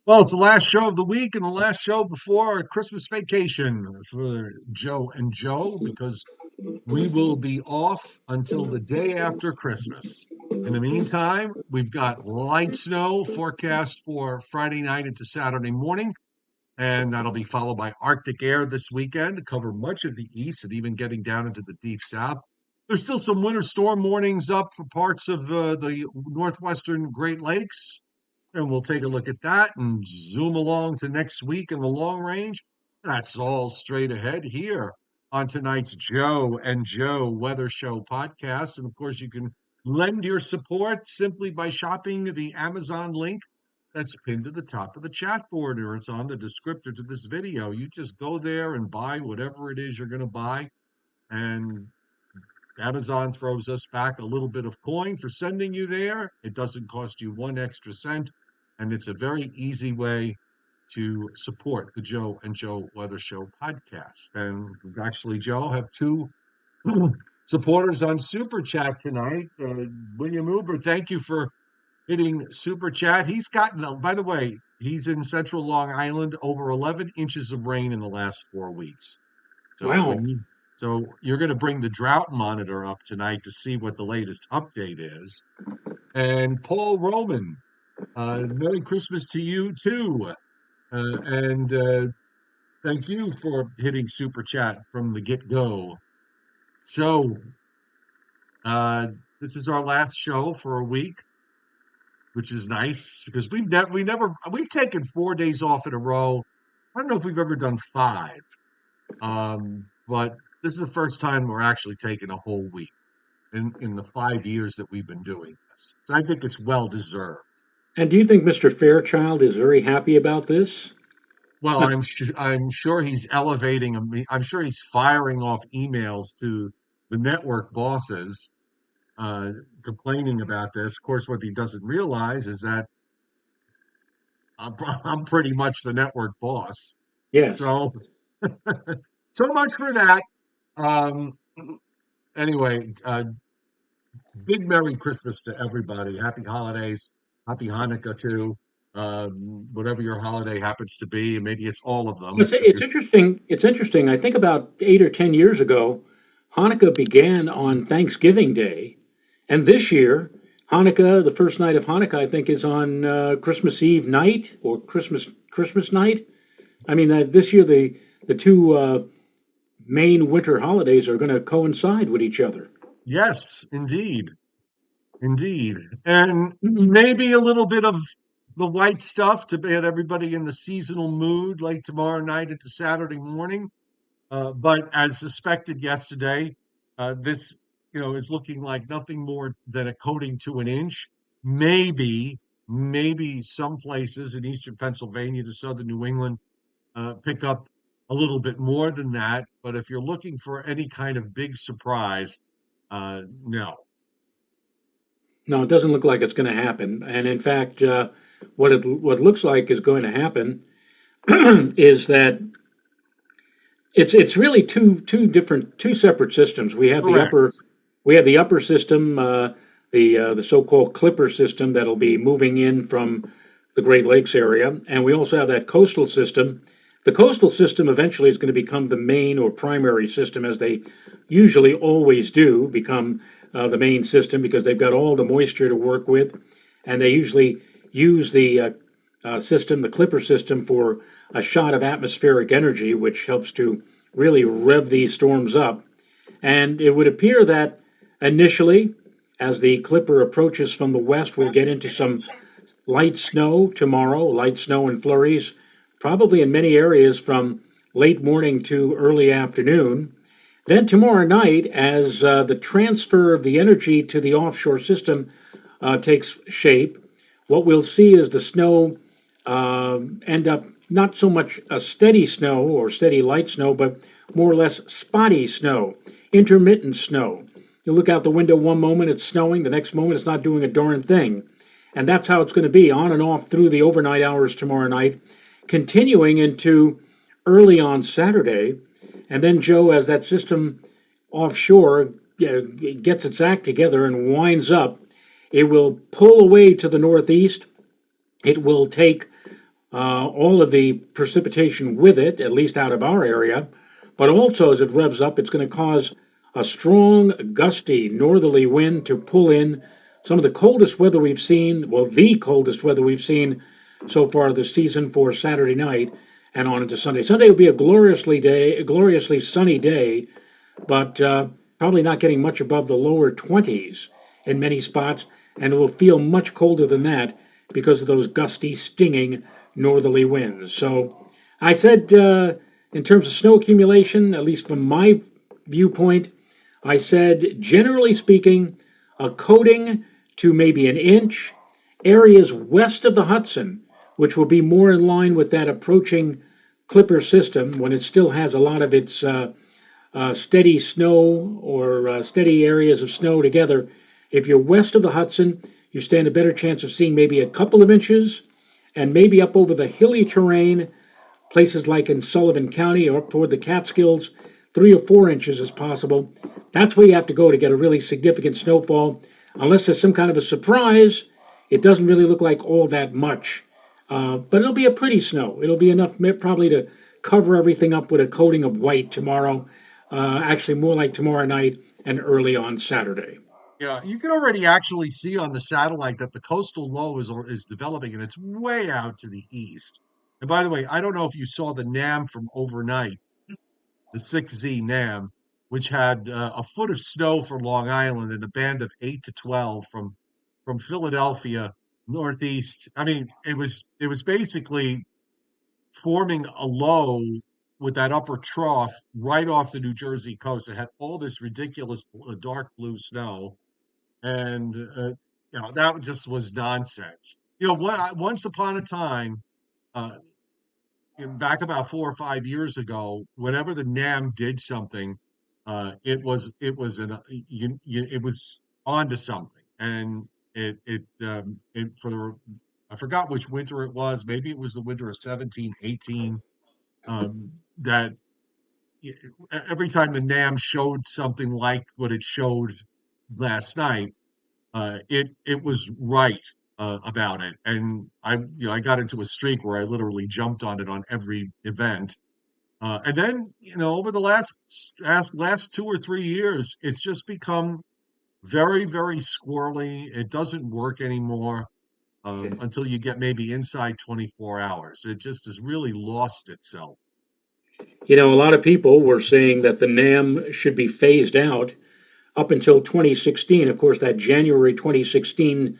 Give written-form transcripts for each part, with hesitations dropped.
Well, it's the last show of the week and the last show before our Christmas vacation for Joe and Joe because we will be off until the day after Christmas. In the meantime, we've got light snow forecast for Friday night into Saturday morning, and that'll be followed by Arctic air this weekend to cover much of the east and even getting down into the deep south. There's still some winter storm warnings up for parts of the northwestern Great Lakes, and we'll take a look at that and zoom along to next week in the long range. That's all straight ahead here on tonight's Joe and Joe Weather Show podcast. And of course, you can lend your support simply by shopping the Amazon link that's pinned to the top of the chat board, or it's on the descriptor to this video. You just go there and buy whatever it is you're going to buy, and Amazon throws us back a little bit of coin for sending you there. It doesn't cost you one extra cent, and it's a very easy way to support the Joe and Joe Weather Show podcast. And actually, Joe, have two supporters on Super Chat tonight. William Uber, thank you for hitting Super Chat. He's gotten, by the way, he's in Central Long Island, over 11 inches of rain in the last 4 weeks. So Wow. So you're going to bring the drought monitor up tonight to see what the latest update is. And Paul Roman, Merry Christmas to you too. And thank you for hitting Super Chat from the get-go. So this is our last show for a week, which is nice because we've taken 4 days off in a row. I don't know if we've ever done 5. But this is the first time we're actually taking a whole week in the 5 years that we've been doing this. So I think it's well deserved. And do you think Mr. Fairchild is very happy about this? Well, I'm sure he's elevating them. I'm sure he's firing off emails to the network bosses, complaining about this. Of course, what he doesn't realize is that I'm pretty much the network boss. Yes. So, so much for that. Anyway, big Merry Christmas to everybody. Happy holidays. Happy Hanukkah too. Whatever your holiday happens to be, and maybe it's all of them. It's interesting. It's interesting. I think about 8 or 10 years ago, Hanukkah began on Thanksgiving Day, and this year, Hanukkah, the first night of Hanukkah, I think, is on Christmas Eve night or Christmas night. I mean, this year the two main winter holidays are going to coincide with each other. Yes, indeed. Indeed. And maybe a little bit of the white stuff to get everybody in the seasonal mood late tomorrow night into Saturday morning. But as suspected yesterday, this is looking like nothing more than a coating to an inch. Maybe some places in eastern Pennsylvania to southern New England pick up a little bit more than that. But if you're looking for any kind of big surprise, no. No, it doesn't look like it's going to happen. And in fact, what looks like is going to happen is that it's really two separate systems. We have Correct. the upper system, the so-called Clipper system that'll be moving in from the Great Lakes area, and we also have that coastal system. The coastal system eventually is going to become the main or primary system, as they usually always do become the main system because they've got all the moisture to work with, and they usually use the system, the Clipper system, for a shot of atmospheric energy, which helps to really rev these storms up. And it would appear that initially, as the Clipper approaches from the west, we'll get into some light snow tomorrow, light snow and flurries, probably in many areas from late morning to early afternoon. Then tomorrow night, as the transfer of the energy to the offshore system takes shape, what we'll see is the snow end up not so much a steady snow or steady light snow, but more or less spotty snow, intermittent snow. You look out the window one moment, it's snowing, the next moment it's not doing a darn thing. And that's how it's going to be on and off through the overnight hours tomorrow night, continuing into early on Saturday. And then, Joe, as that system offshore gets its act together and winds up, It will pull away to the northeast. It will take all of the precipitation with it, at least out of our area. But also, as it revs up, it's going to cause a strong, gusty, northerly wind to pull in some of the coldest weather we've seen, well, the coldest weather we've seen so far this season for Saturday night and on into Sunday. Sunday will be a gloriously sunny day, but probably not getting much above the lower 20s in many spots, and it will feel much colder than that because of those gusty, stinging northerly winds. So I said, in terms of snow accumulation, at least from my viewpoint, I said, generally speaking, a coating to maybe an inch. Areas west of the Hudson, which will be more in line with that approaching Clipper system when it still has a lot of its steady snow or steady areas of snow together. If you're west of the Hudson, you stand a better chance of seeing maybe a couple of inches, and maybe up over the hilly terrain, places like in Sullivan County or up toward the Catskills, 3 or 4 inches is possible. That's where you have to go to get a really significant snowfall. Unless there's some kind of a surprise, it doesn't really look like all that much. But it'll be a pretty snow. It'll be enough probably to cover everything up with a coating of white tomorrow. Actually, more like tomorrow night and early on Saturday. Yeah, you can already actually see on the satellite that the coastal low is developing, and it's way out to the east. And by the way, I don't know if you saw the NAM from overnight, the 6Z NAM, which had a foot of snow for Long Island and a band of 8 to 12 from Philadelphia northeast. I mean, it was basically forming a low with that upper trough right off the New Jersey coast. It had all this ridiculous dark blue snow, and that just was nonsense. Once upon a time, uh, back about 4 or 5 years ago, whenever the NAM did something, it was onto something, and it for the I forgot which winter it was. Maybe it was the winter of 17, 18. That every time the NAM showed something like what it showed last night, it was right about it, and I got into a streak where I literally jumped on it on every event. And then, over the last 2 or 3 years, it's just become very, very squirrely. It doesn't work anymore until you get maybe inside 24 hours. It just has really lost itself. A lot of people were saying that the NAM should be phased out up until 2016. Of course, that January 2016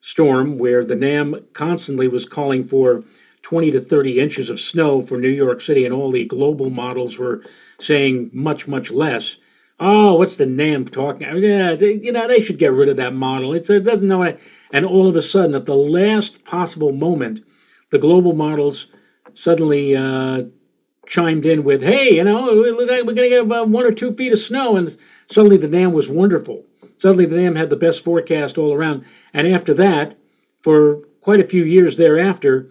storm where the NAM constantly was calling for 20 to 30 inches of snow for New York City, and all the global models were saying much, much less. Oh, what's the NAM talking? Yeah, they should get rid of that model. It doesn't know it. And all of a sudden, at the last possible moment, the global models suddenly chimed in with, "Hey, we're going to get about 1 or 2 feet of snow," and suddenly the NAM was wonderful. Suddenly the NAM had the best forecast all around. And after that, for quite a few years thereafter,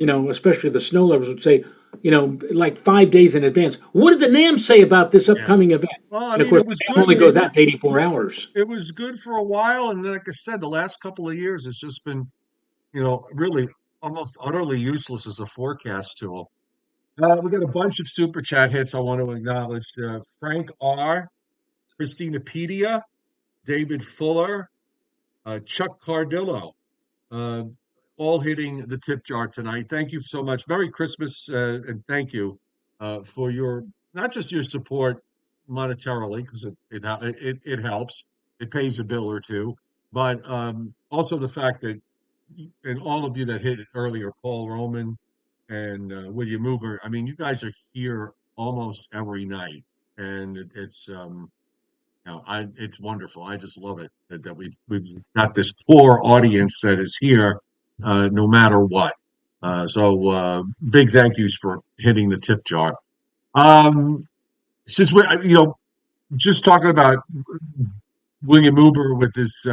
especially the snow levels would say, like 5 days in advance, what did the NAM say about this Yeah. upcoming event? Well, I And of mean, course, it was the NAM good. only goes out to 84 hours. It was good for a while, and then, like I said, the last couple of years, it's just been, really almost utterly useless as a forecast tool. We got a bunch of super chat hits I want to acknowledge. Frank R, Christina Pedia, David Fuller, Chuck Cardillo, uh, all hitting the tip jar tonight. Thank you so much. Merry Christmas, and thank you for your not just your support monetarily, because it helps. It pays a bill or two, but also the fact that and all of you that hit it earlier, Paul Roman and William Uber. I mean, you guys are here almost every night, and it's wonderful. I just love it that we've got this core audience that is here, no matter what. So big thank yous for hitting the tip jar. Um, since we, just talking about William Uber with this,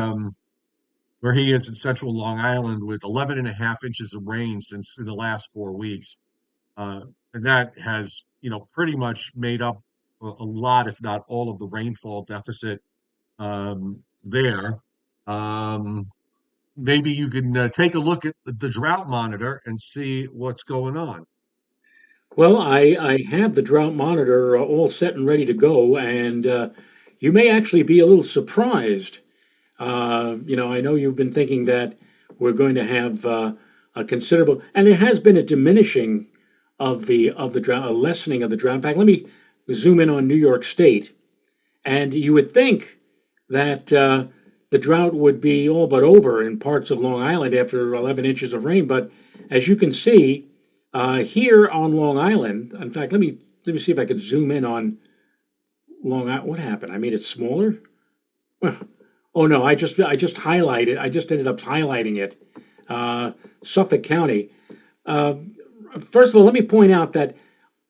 where he is in central Long Island with 11 and a half inches of rain since in the last 4 weeks. Uh, and that has, pretty much made up a lot, if not all, of the rainfall deficit there. Um, Maybe you can take a look at the drought monitor and see what's going on. Well, I have the drought monitor all set and ready to go, and you may actually be a little surprised. I know you've been thinking that we're going to have a considerable, and there has been a diminishing of the drought, a lessening of the drought. In fact, let me zoom in on New York State, and you would think that the drought would be all but over in parts of Long Island after 11 inches of rain, but as you can see here on Long Island, in fact, let me see if I could zoom in on Long Island. What happened? I made it smaller. Oh no, I just highlighted. I just ended up highlighting it. Suffolk County. Uh, First of all, let me point out that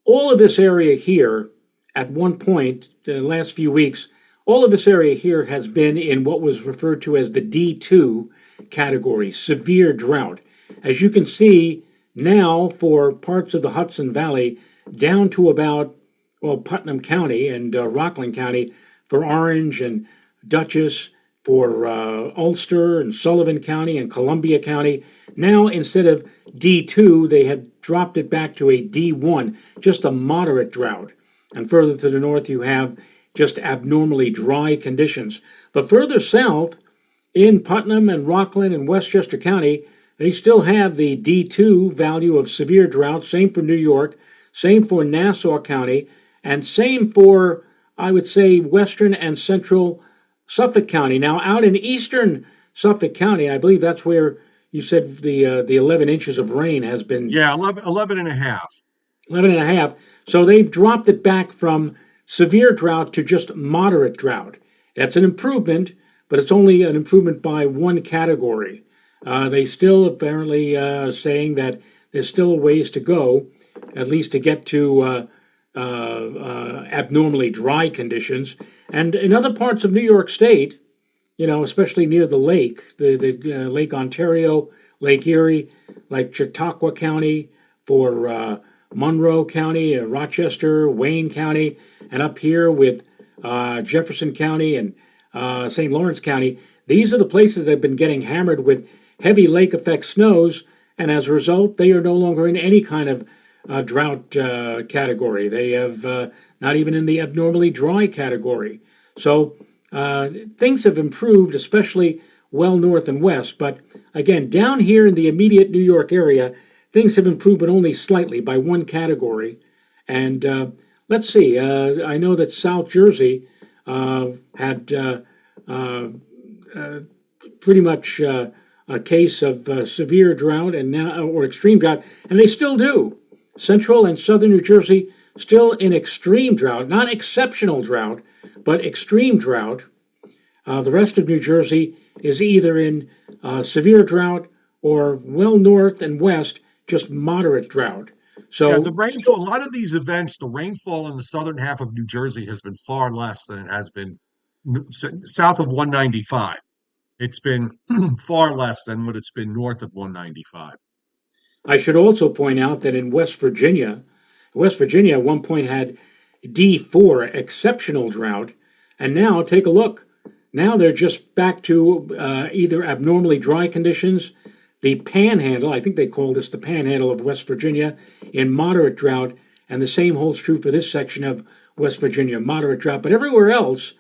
all of this area here, at one point, the last few weeks, all of this area here has been in what was referred to as the D2 category, severe drought. As you can see now, for parts of the Hudson Valley, down to about, well, Putnam County and Rockland County, for Orange and Dutchess, for Ulster and Sullivan County and Columbia County. Now, instead of D2, they have dropped it back to a D1, just a moderate drought. And further to the north, you have just abnormally dry conditions. But further south, in Putnam and Rockland and Westchester County, they still have the D2 value of severe drought. Same for New York, same for Nassau County, and same for, I would say, western and central Suffolk County. Now, out in eastern Suffolk County, I believe that's where you said the 11 inches of rain has been. Yeah, 11 and a half. 11 and a half. So they've dropped it back from severe drought to just moderate drought. That's an improvement, but it's only an improvement by one category. They still apparently saying that there's still a ways to go, at least to get to abnormally dry conditions. And in other parts of New York State, especially near the lake, the Lake Ontario, Lake Erie, like Chautauqua County, for Monroe County, Rochester, Wayne County, and up here with Jefferson County and St. Lawrence County. These are the places that have been getting hammered with heavy lake effect snows, and as a result, they are no longer in any kind of drought category. They have not even in the abnormally dry category. So things have improved, especially well north and west. But again, down here in the immediate New York area, things have improved, but only slightly by one category. And let's see, I know that South Jersey had pretty much a case of severe drought and now or extreme drought, and they still do. Central and southern New Jersey still in extreme drought, not exceptional drought, but extreme drought. The rest of New Jersey is either in severe drought or well north and west, just moderate drought. Yeah, So, the rainfall, a lot of these events, the rainfall in the southern half of New Jersey has been far less than it has been south of 195. It's been far less than what it's been north of 195. I should also point out that in West Virginia at one point had D4, exceptional drought, and now take a look. Now they're just back to either abnormally dry conditions, the panhandle, I think they call this the panhandle of West Virginia, in moderate drought, and the same holds true for this section of West Virginia, moderate drought. But everywhere else,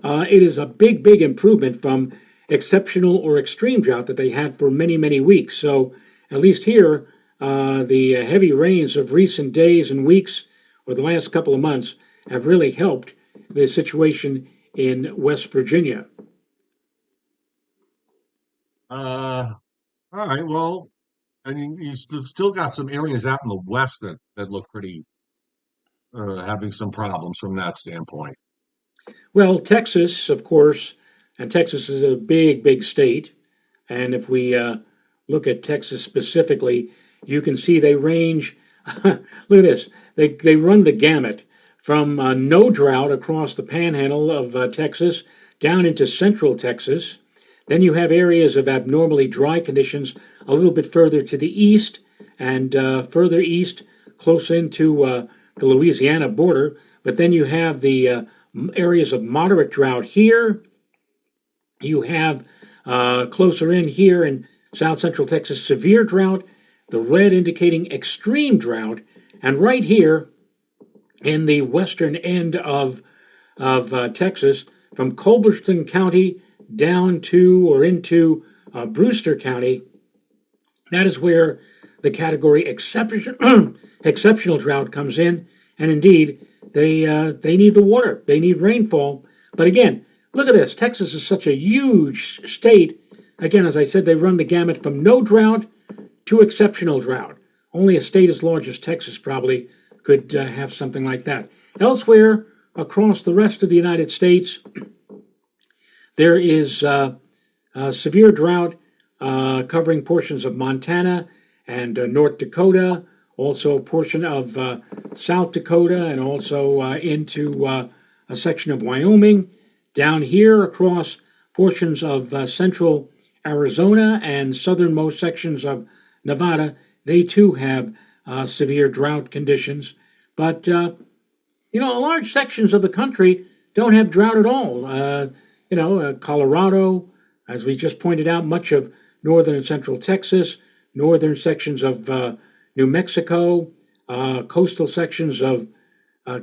it is a big, big improvement from exceptional or extreme drought that they had for many, many weeks. So at least here, the heavy rains of recent days and weeks, or the last couple of months, have really helped the situation in West Virginia. Uh, all right, well, I mean, still got some areas out in the west that look pretty having some problems from that standpoint. Well, Texas, of course, and Texas is a big, big state. And if we look at Texas specifically, you can see they range. Look at this. They run the gamut from no drought across the panhandle of Texas down into central Texas. Then you have areas of abnormally dry conditions a little bit further to the east and further east, close into the Louisiana border. But then you have the areas of moderate drought here. You have Closer in here in south central Texas, severe drought, the red indicating extreme drought, and right here in the western end of Texas, from Culberson County down to or into Brewster County, that is where the category exceptional drought comes in. And indeed, they need the water, they need rainfall. But again, look at this. Texas is such a huge state. Again, as I said, they run the gamut from no drought to exceptional drought. Only a state as large as Texas probably could have something like that. Elsewhere across the rest of the United States, there is severe drought covering portions of Montana and North Dakota, also a portion of South Dakota, and also into a section of Wyoming. Down here across portions of central Arizona and southernmost sections of Nevada, they too have severe drought conditions. But, large sections of the country don't have drought at all. Colorado, as we just pointed out, much of northern and central Texas, northern sections of New Mexico, coastal sections of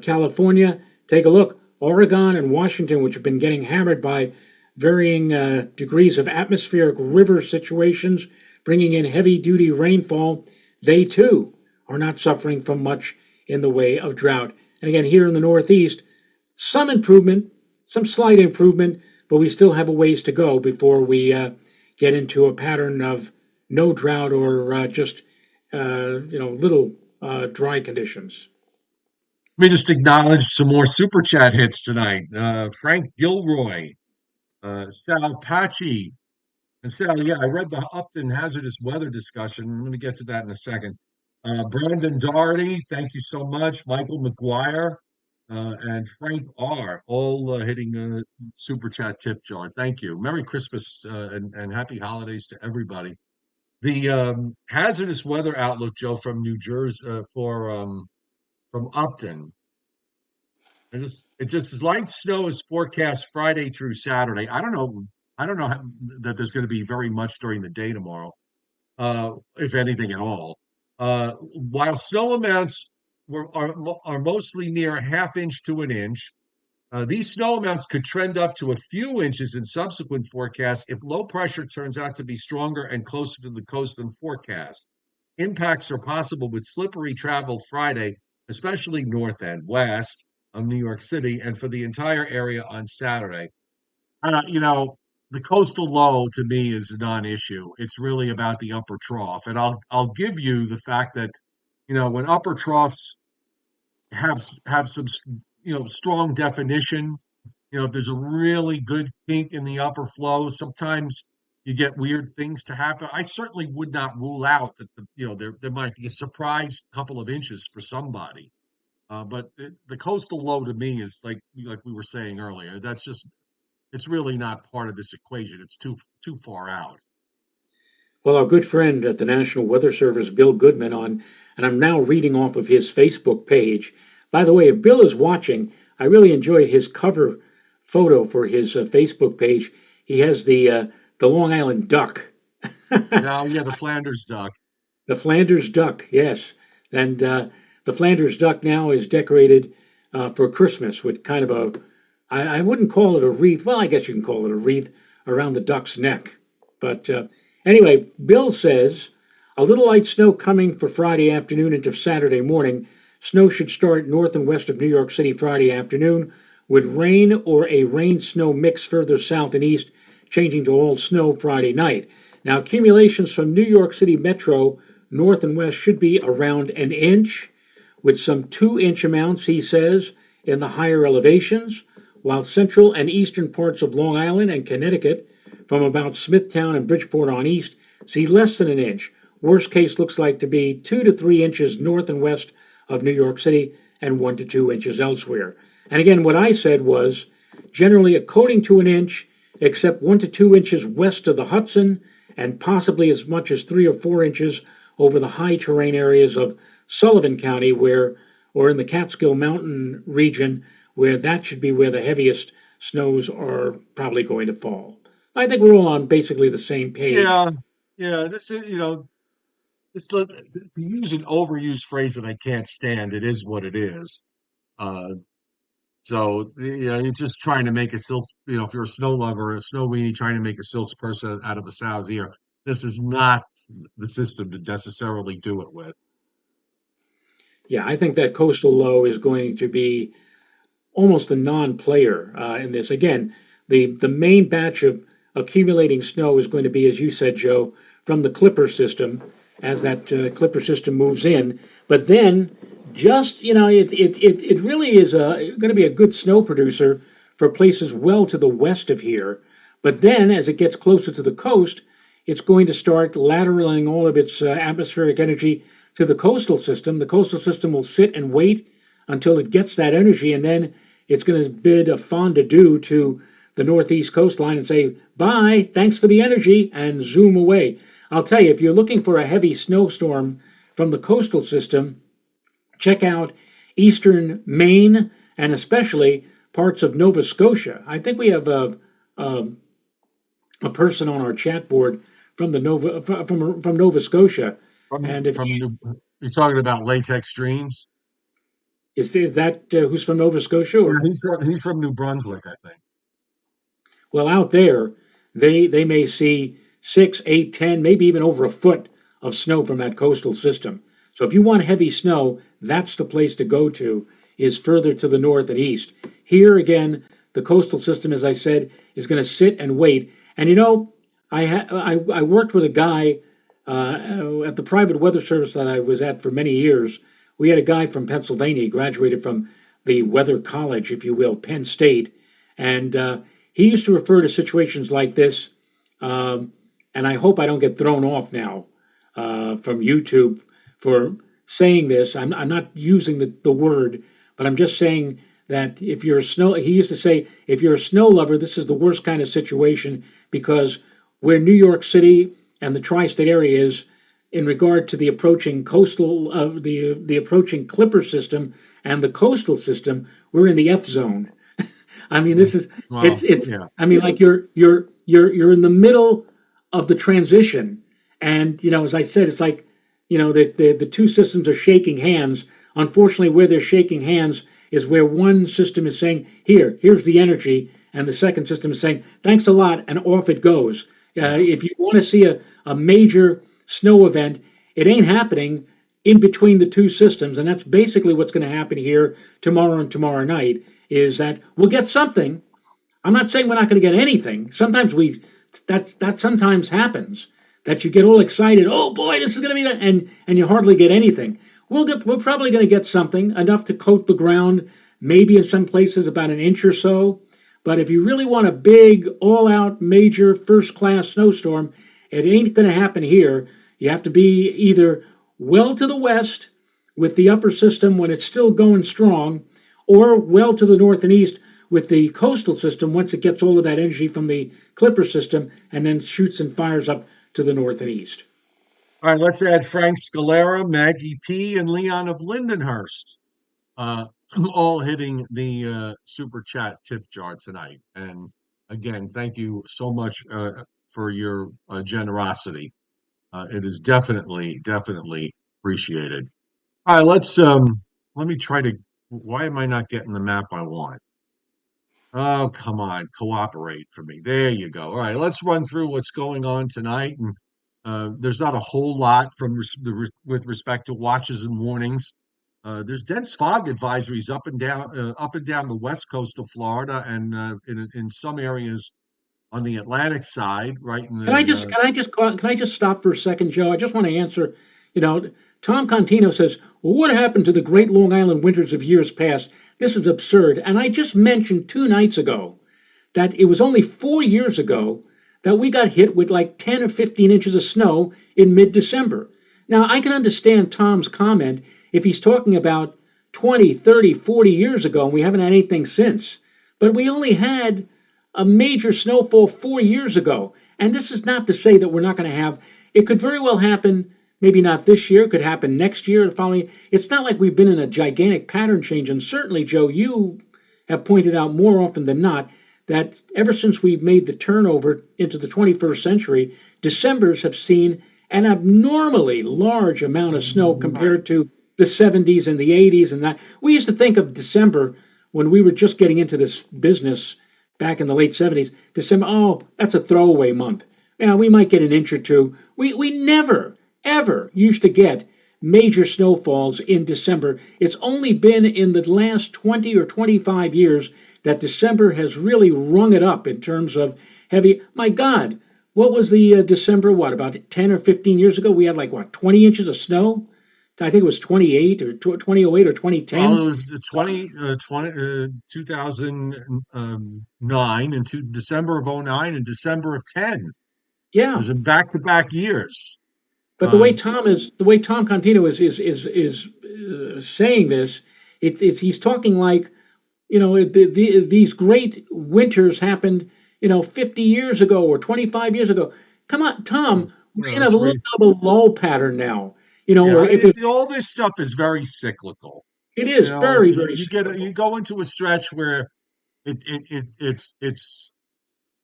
California. Take a look. Oregon and Washington, which have been getting hammered by varying degrees of atmospheric river situations, bringing in heavy-duty rainfall, they too are not suffering from much in the way of drought. And again, here in the Northeast, some improvement, some slight improvement, but we still have a ways to go before we get into a pattern of no drought or just little dry conditions. Let me just acknowledge some more super chat hits tonight. Frank Gilroy, Sal Pachi, and Sal, yeah, I read the Upton hazardous weather discussion. I'm going to get to that in a second. Brandon Doherty, thank you so much. Michael McGuire and Frank R, all hitting a super chat tip jar. Thank you. Merry Christmas and happy holidays to everybody. The hazardous weather outlook, Joe, from New Jersey from Upton. It just is light snow is forecast Friday through Saturday. I don't know. That there's going to be very much during the day tomorrow, if anything at all. While snow amounts are mostly near a half inch to an inch, these snow amounts could trend up to a few inches in subsequent forecasts if low pressure turns out to be stronger and closer to the coast than forecast. Impacts are possible with slippery travel Friday, especially north and west of New York City, and for the entire area on Saturday. The coastal low to me is a non-issue. It's really about the upper trough, and I'll give you the fact that when upper troughs have some strong definition. If there's a really good kink in the upper flow, sometimes you get weird things to happen. I certainly would not rule out that there might be a surprise couple of inches for somebody. But the coastal low to me is like we were saying earlier. It's really not part of this equation. It's too far out. Well, our good friend at the National Weather Service, Bill Goodman, and I'm now reading off of his Facebook page. By the way, if Bill is watching, I really enjoyed his cover photo for his Facebook page. He has the Long Island duck. Oh, yeah, the Flanders duck. The Flanders duck, yes. And the Flanders duck now is decorated for Christmas with kind of I wouldn't call it a wreath. Well, I guess you can call it a wreath around the duck's neck. But anyway, Bill says, a little light snow coming for Friday afternoon into Saturday morning. Snow should start north and west of New York City Friday afternoon, with rain or a rain-snow mix further south and east, changing to all snow Friday night. Now, accumulations from New York City Metro, north and west, should be around an inch, with some 2-inch amounts, he says, in the higher elevations, while central and eastern parts of Long Island and Connecticut, from about Smithtown and Bridgeport on east, see less than an inch. Worst case looks like to be 2 to 3 inches north and west of New York City and 1 to 2 inches elsewhere. And again, what I said was generally a coating to an inch, except 1 to 2 inches west of the Hudson, and possibly as much as 3 or 4 inches over the high terrain areas of Sullivan County, or in the Catskill Mountain region, where that should be where the heaviest snows are probably going to fall. I think we're all on basically the same page. Yeah, yeah. This is, to use an overused phrase that I can't stand. It is what it is. Uh, so you're just trying to make a silk. If you're a snow lover, a snow weenie, trying to make a silk person out of a sow's ear. This is not the system to necessarily do it with. Yeah, I think that coastal low is going to be almost a non-player in this. Again, the main batch of accumulating snow is going to be, as you said, Joe, from the Clipper system as that Clipper system moves in. But then, just it really is going to be a good snow producer for places well to the west of here. But then, as it gets closer to the coast, it's going to start lateraling all of its atmospheric energy to the coastal system. The coastal system will sit and wait until it gets that energy, and then it's going to bid a fond adieu to the northeast coastline and say, bye, thanks for the energy, and zoom away. I'll tell you, if you're looking for a heavy snowstorm from the coastal system, check out eastern Maine and especially parts of Nova Scotia. I think we have a person on our chat board from the from Nova Scotia. From And if from New, you're talking about latex streams. is that who's from Nova Scotia Yeah, or he's from New Brunswick, I think. well, out there, they may see 6, 8, 10, maybe even over a foot of snow from that coastal system. So if you want heavy snow, that's the place to go to, is further to the north and east. Here again, the coastal system, as I said, is going to sit and wait. And I worked with a guy at the private weather service that I was at for many years. We had a guy from Pennsylvania, he graduated from the weather college, if you will, Penn State, and he used to refer to situations like this, and I hope I don't get thrown off now from YouTube for saying this. I'm not using the word, but I'm just saying that if you're a snow, he used to say, if you're a snow lover, this is the worst kind of situation because where New York City and the tri-state area is in regard to the approaching coastal of the approaching Clipper system and the coastal system, we're in the F zone. I mean, this is Well, it's. yeah. I mean, like you're in the middle of the transition, and as I said, it's like the two systems are shaking hands. Unfortunately, where they're shaking hands is where one system is saying, here's the energy, and the second system is saying, thanks a lot, and off it goes. If you want to see a major snow event, it ain't happening in between the two systems, and that's basically what's going to happen here tomorrow and tomorrow night. Is that we'll get something. I'm not saying we're not going to get anything. Sometimes that sometimes happens that you get all excited. Oh boy, this is going to be that, and you hardly get anything. We're probably going to get something enough to coat the ground, maybe in some places about an inch or so. But if you really want a big, all-out, major, first-class snowstorm, it ain't going to happen here. You have to be either well to the west with the upper system when it's still going strong, or well to the north and east with the coastal system once it gets all of that energy from the Clipper system and then shoots and fires up to the north and east. All right, let's add Frank Scalera, Maggie P, and Leon of Lindenhurst, uh, all hitting the super chat tip jar tonight. And again, thank you so much for your generosity. It is definitely appreciated. All right, let me try to. Why am I not getting the map I want? Oh, come on, cooperate for me. There you go. All right, let's run through what's going on tonight. And there's not a whole lot with respect to watches and warnings. There's dense fog advisories up and down the west coast of Florida, and in some areas on the Atlantic side, right in Can I the. just can I just can I just stop for a second, Joe? I just want to answer. You know, Tom Contino says, "Well, what happened to the great Long Island winters of years past? This is absurd." And I just mentioned 2 nights ago that it was only 4 years ago that we got hit with like 10 or 15 inches of snow in mid-December. Now, I can understand Tom's comment if he's talking about 20, 30, 40 years ago, and we haven't had anything since. But we only had a major snowfall 4 years ago. And this is not to say that we're not going to have, it could very well happen, maybe not this year, it could happen next year, the following. It's not like we've been in a gigantic pattern change. And certainly, Joe, you have pointed out more often than not that ever since we've made the turnover into the 21st century, Decembers have seen an abnormally large amount of snow Right. compared to the 70s and the 80s and that. We used to think of December when we were just getting into this business back in the late 70s. December, oh, that's a throwaway month. Yeah, we might get an inch or two. We never, ever used to get major snowfalls in December. It's only been in the last 20 or 25 years that December has really rung it up in terms of heavy. My God, what was the December? What, about 10 or 15 years ago? We had like, what, 20 inches of snow? I think it was 28 or 2008 or Well, it 2010. was 2009 and to December of '09 and December of 10. It Yeah. was in back-to-back years. But Um, The way Tom Contino is saying this, he's talking like, these great winters happened, 50 years ago or 25 years ago. Come on, Tom, we're in a it's little re bit of a lull pattern now. Yeah, Or if it, all this stuff is very cyclical. it is very, very You cyclical. go into a stretch where it's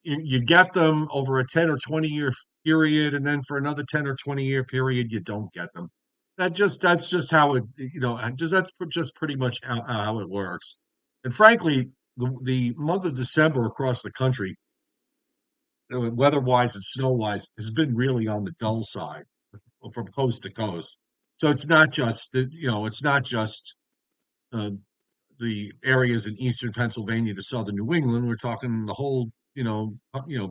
you get them over a 10 or 20 year period, and then for another 10 or 20 year period, you don't get them. That's just how that's just pretty much how it works. And frankly, the month of December across the country, weather-wise and snow-wise, has been really on the dull side from coast to coast. So it's not just uh, the areas in eastern Pennsylvania to southern New England. We're talking the whole,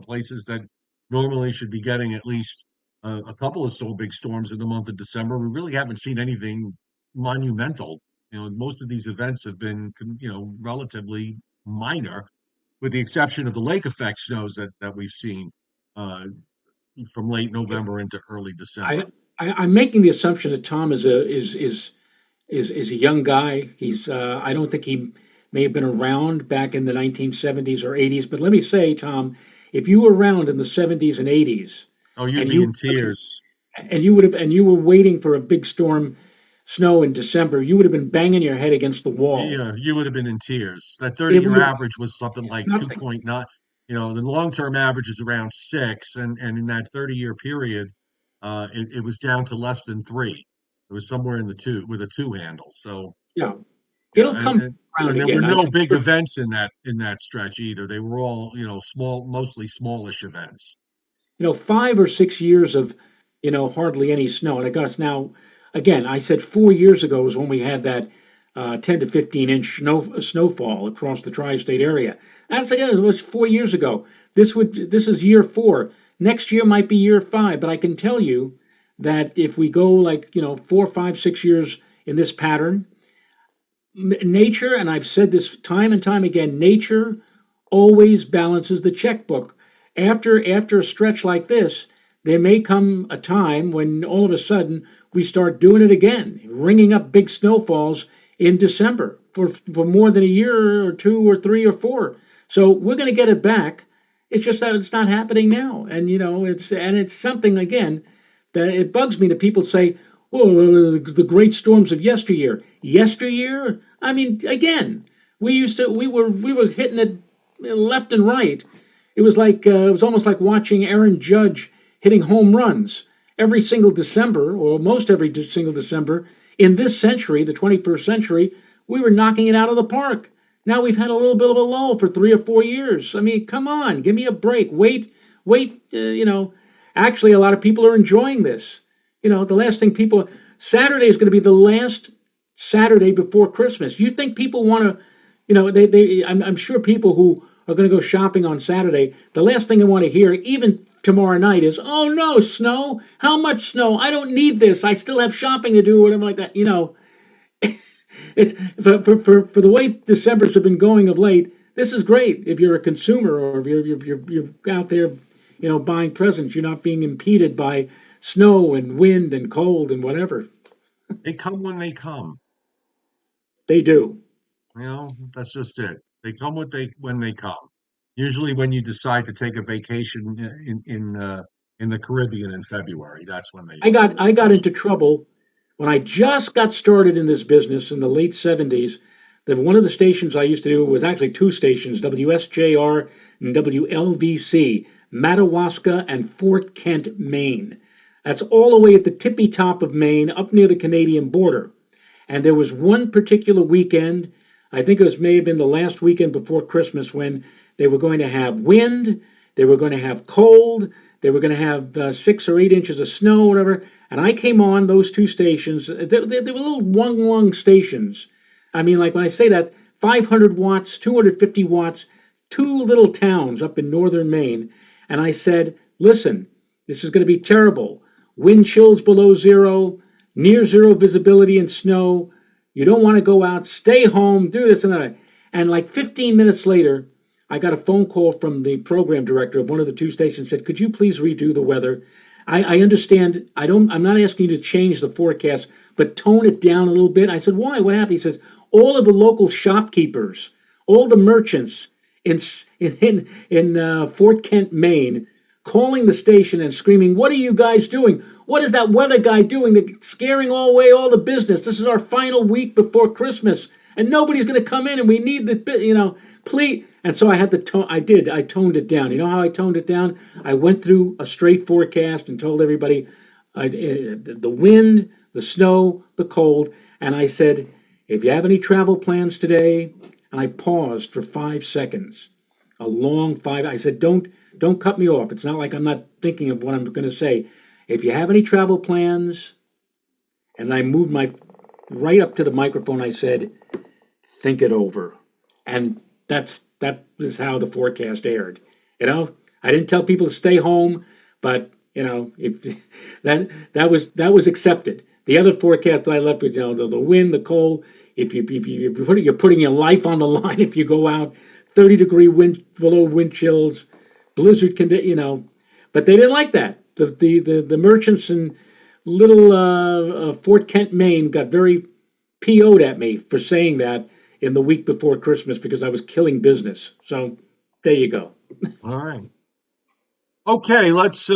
places that normally should be getting at least a couple of big storms in the month of December. We really haven't seen anything monumental. Most of these events have been, relatively minor, with the exception of the lake effect snows that we've seen uh, from late November into early I, December. I'm making the assumption that Tom is a young guy. I don't think he may have been around back in the 1970s or 80s. But let me say, Tom, if you were around in the 70s and 80s, Oh, you'd and be you in tears. and you were waiting for a big storm snow in December, you would have been banging your head against the wall. Yeah, you would have been in tears. That It 30-year would have average was something like nothing. 2.9. The long-term average is around 6, and in that 30-year period, it was down to less than 3. It was somewhere in the two with a two handle. So Yeah, yeah, it'll come around and there were again. no big events in that stretch either. They were all, small, mostly smallish events. 5 or 6 years of hardly any snow. And I guess now, again, I said 4 years ago was when we had that 10 to 15 inch snowfall across the tri-state area. That's again, it was 4 years ago. This is year four. Next year might be year five, but I can tell you that if we go like 4, 5, 6 years in this pattern, nature, and I've said this time and time again, nature always balances the checkbook. After a stretch like this, there may come a time when all of a sudden we start doing it again, ringing up big snowfalls in December for more than a year or two or three or four. So we're going to get it back. It's just that it's not happening now, and it's something again that it bugs me that people say, "Oh, the great storms of yesteryear." Yesteryear? I mean, again, we were hitting it left and right. It was almost like watching Aaron Judge hitting home runs every single December, or most every single December in this century, the 21st century. We were knocking it out of the park. Now we've had a little bit of a lull for 3 or 4 years. I mean, come on, give me a break. Wait. Actually, a lot of people are enjoying this. The last thing people Saturday is going to be the last Saturday before Christmas. You think people want to, I'm sure people who are going to go shopping on Saturday, the last thing they want to hear, even tomorrow night, is, "Oh no, snow! How much snow? I don't need this. I still have shopping to do," or whatever like that. It's for the way December's have been going of late. This is great if you're a consumer or if you're out there, buying presents. You're not being impeded by snow and wind and cold and whatever. They come when they come. They do. That's just it. They come when they come. Usually, when you decide to take a vacation in the Caribbean in February, that's when I got usually. into trouble when I just got started in this business in the late 70s. That one of the stations I used to do was actually two stations, WSJR and WLVC, Madawaska and Fort Kent, Maine. That's all the way at the tippy top of Maine, up near the Canadian border. And there was one particular weekend, I think it may have been the last weekend before Christmas, when they were going to have wind, they were going to have cold, they were going to have 6 or 8 inches of snow, whatever. And I came on those two stations. They were little one-lung stations. I mean, like when I say that, 500 watts, 250 watts, two little towns up in northern Maine. And I said, listen, this is going to be terrible. Wind chills below zero, near zero visibility and snow. You don't want to go out. Stay home. Do this and that. And like 15 minutes later, I got a phone call from the program director of one of the two stations. Said, "Could you please redo the weather? I understand. I'm not asking you to change the forecast, but tone it down a little bit." I said, "Why? What happened?" He says, "All of the local shopkeepers, all the merchants in Fort Kent, Maine, calling the station and screaming, 'What are you guys doing? What is that weather guy doing? They're scaring away all the business. This is our final week before Christmas, and nobody's going to come in, and we need this, please.'" And so I had to tone. I did. I toned it down. You know how I toned it down? I went through a straight forecast and told everybody the wind, the snow, the cold, and I said, "If you have any travel plans today," and I paused for 5 seconds, a long five. I said, "Don't cut me off. It's not like I'm not thinking of what I'm going to say. If you have any travel plans," and I moved my right up to the microphone. I said, "Think it over," and that is how the forecast aired. I didn't tell people to stay home, but if, that was accepted. The other forecast that I left with, the wind, the cold. If you're putting your life on the line if you go out, 30-degree wind below wind chills, blizzard condition. But they didn't like that. The merchants in little Fort Kent, Maine, got very PO'd at me for saying that in the week before Christmas because I was killing business. So there you go. All right. Okay, let's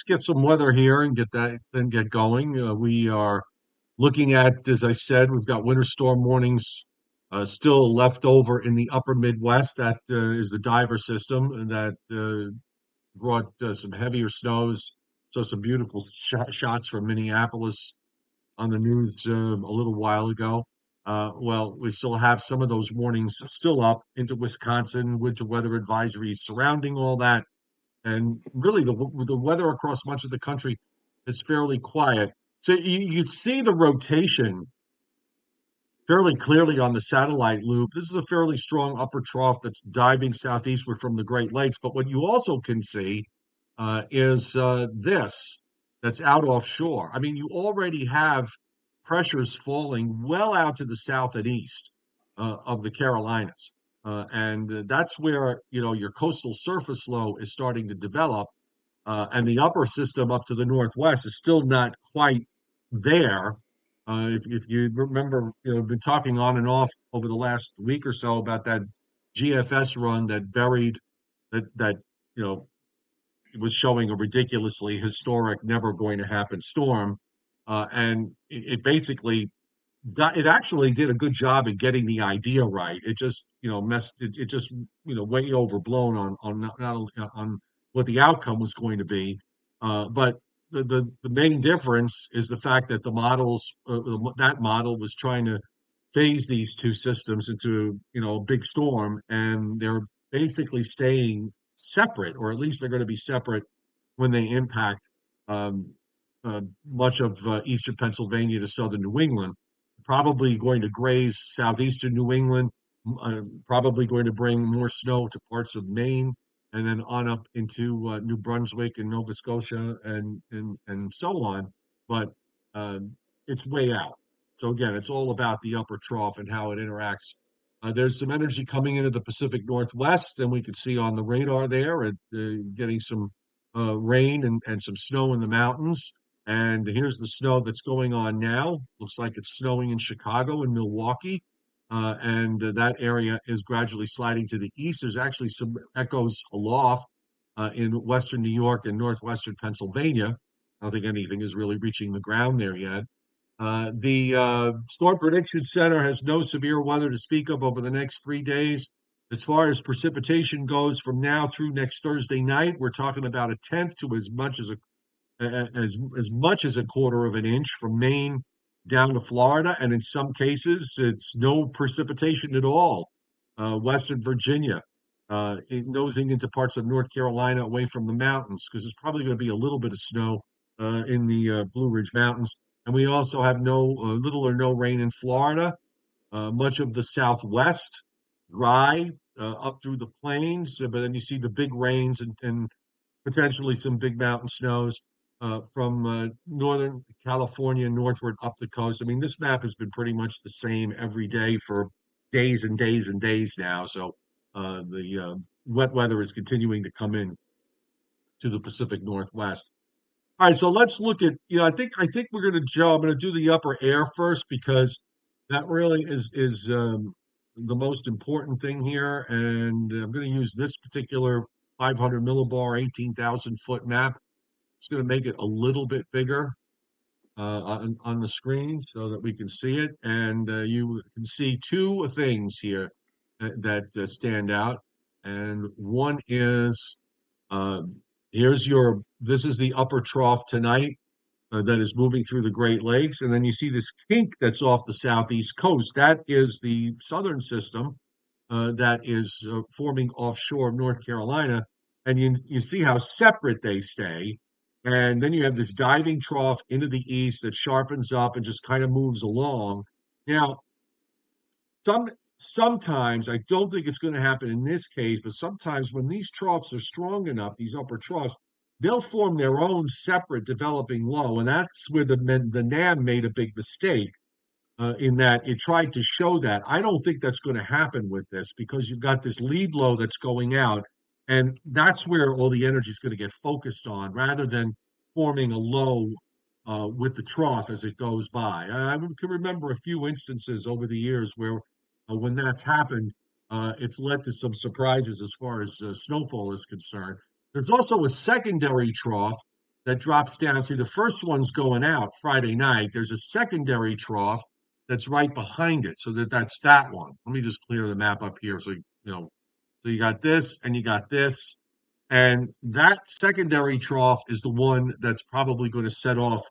get some weather here and get going. We are looking at, as I said, we've got winter storm warnings still left over in the upper Midwest. That is the diver system that brought some heavier snows. So some beautiful shots from Minneapolis on the news a little while ago. Well, we still have some of those warnings still up into Wisconsin, winter weather advisories surrounding all that. And really, the weather across much of the country is fairly quiet. So you see the rotation fairly clearly on the satellite loop. This is a fairly strong upper trough that's diving southeastward from the Great Lakes. But what you also can see is this that's out offshore. I mean, you already have pressures falling well out to the south and east of the Carolinas. And that's where, your coastal surface low is starting to develop. And the upper system up to the northwest is still not quite there. If you remember, we've been talking on and off over the last week or so about that GFS run that buried that it was showing a ridiculously historic, never going to happen storm, and it basically it actually did a good job at getting the idea right. It just messed it just way overblown on not only on what the outcome was going to be, but the main difference is the fact that the models that model was trying to phase these two systems into a big storm, and they're basically staying separate, or at least they're going to be separate when they impact um, much of eastern Pennsylvania to southern New England. Probably going to graze southeastern New England, probably going to bring more snow to parts of Maine, and then on up into New Brunswick and Nova Scotia and so on. But it's way out. So again, it's all about the upper trough and how it interacts. There's some energy coming into the Pacific Northwest, and we can see on the radar there, getting some rain and some snow in the mountains. And here's the snow that's going on now. Looks like it's snowing in Chicago and Milwaukee. And that area is gradually sliding to the east. There's actually some echoes aloft in western New York and northwestern Pennsylvania. I don't think anything is really reaching the ground there yet. The Storm Prediction Center has no severe weather to speak of over the next 3 days. As far as precipitation goes, from now through next Thursday night, we're talking about a tenth to as much as a quarter of an inch from Maine down to Florida, and in some cases, it's no precipitation at all. Western Virginia, nosing into parts of North Carolina away from the mountains, because there's probably going to be a little bit of snow in the Blue Ridge Mountains. And we also have little or no rain in Florida, much of the Southwest, dry up through the plains, but then you see the big rains and potentially some big mountain snows from Northern California northward up the coast. I mean, this map has been pretty much the same every day for days and days and days now. So the wet weather is continuing to come in to the Pacific Northwest. All right, so let's look at, I think we're going to, Joe, I'm going to do the upper air first because that really is the most important thing here. And I'm going to use this particular 500 millibar, 18,000 foot map. It's going to make it a little bit bigger on the screen so that we can see it. And you can see two things here that stand out. And one is uh, this is the upper trough tonight that is moving through the Great Lakes. And then you see this kink that's off the southeast coast. That is the southern system that is forming offshore of North Carolina. And you see how separate they stay. And then you have this diving trough into the east that sharpens up and just kind of moves along. Now, some sometimes I don't think it's going to happen in this case, but sometimes when these troughs are strong enough, these upper troughs, they'll form their own separate developing low, and that's where the NAM made a big mistake in that it tried to show that. I don't think that's going to happen with this because you've got this lead low that's going out, and that's where all the energy is going to get focused on rather than forming a low with the trough as it goes by. I can remember a few instances over the years where when that's happened, it's led to some surprises as far as snowfall is concerned. There's also a secondary trough that drops down. See, the first one's going out Friday night. There's a secondary trough that's right behind it. So that's that one. Let me just clear the map up here. So you got this and you got this. And that secondary trough is the one that's probably going to set off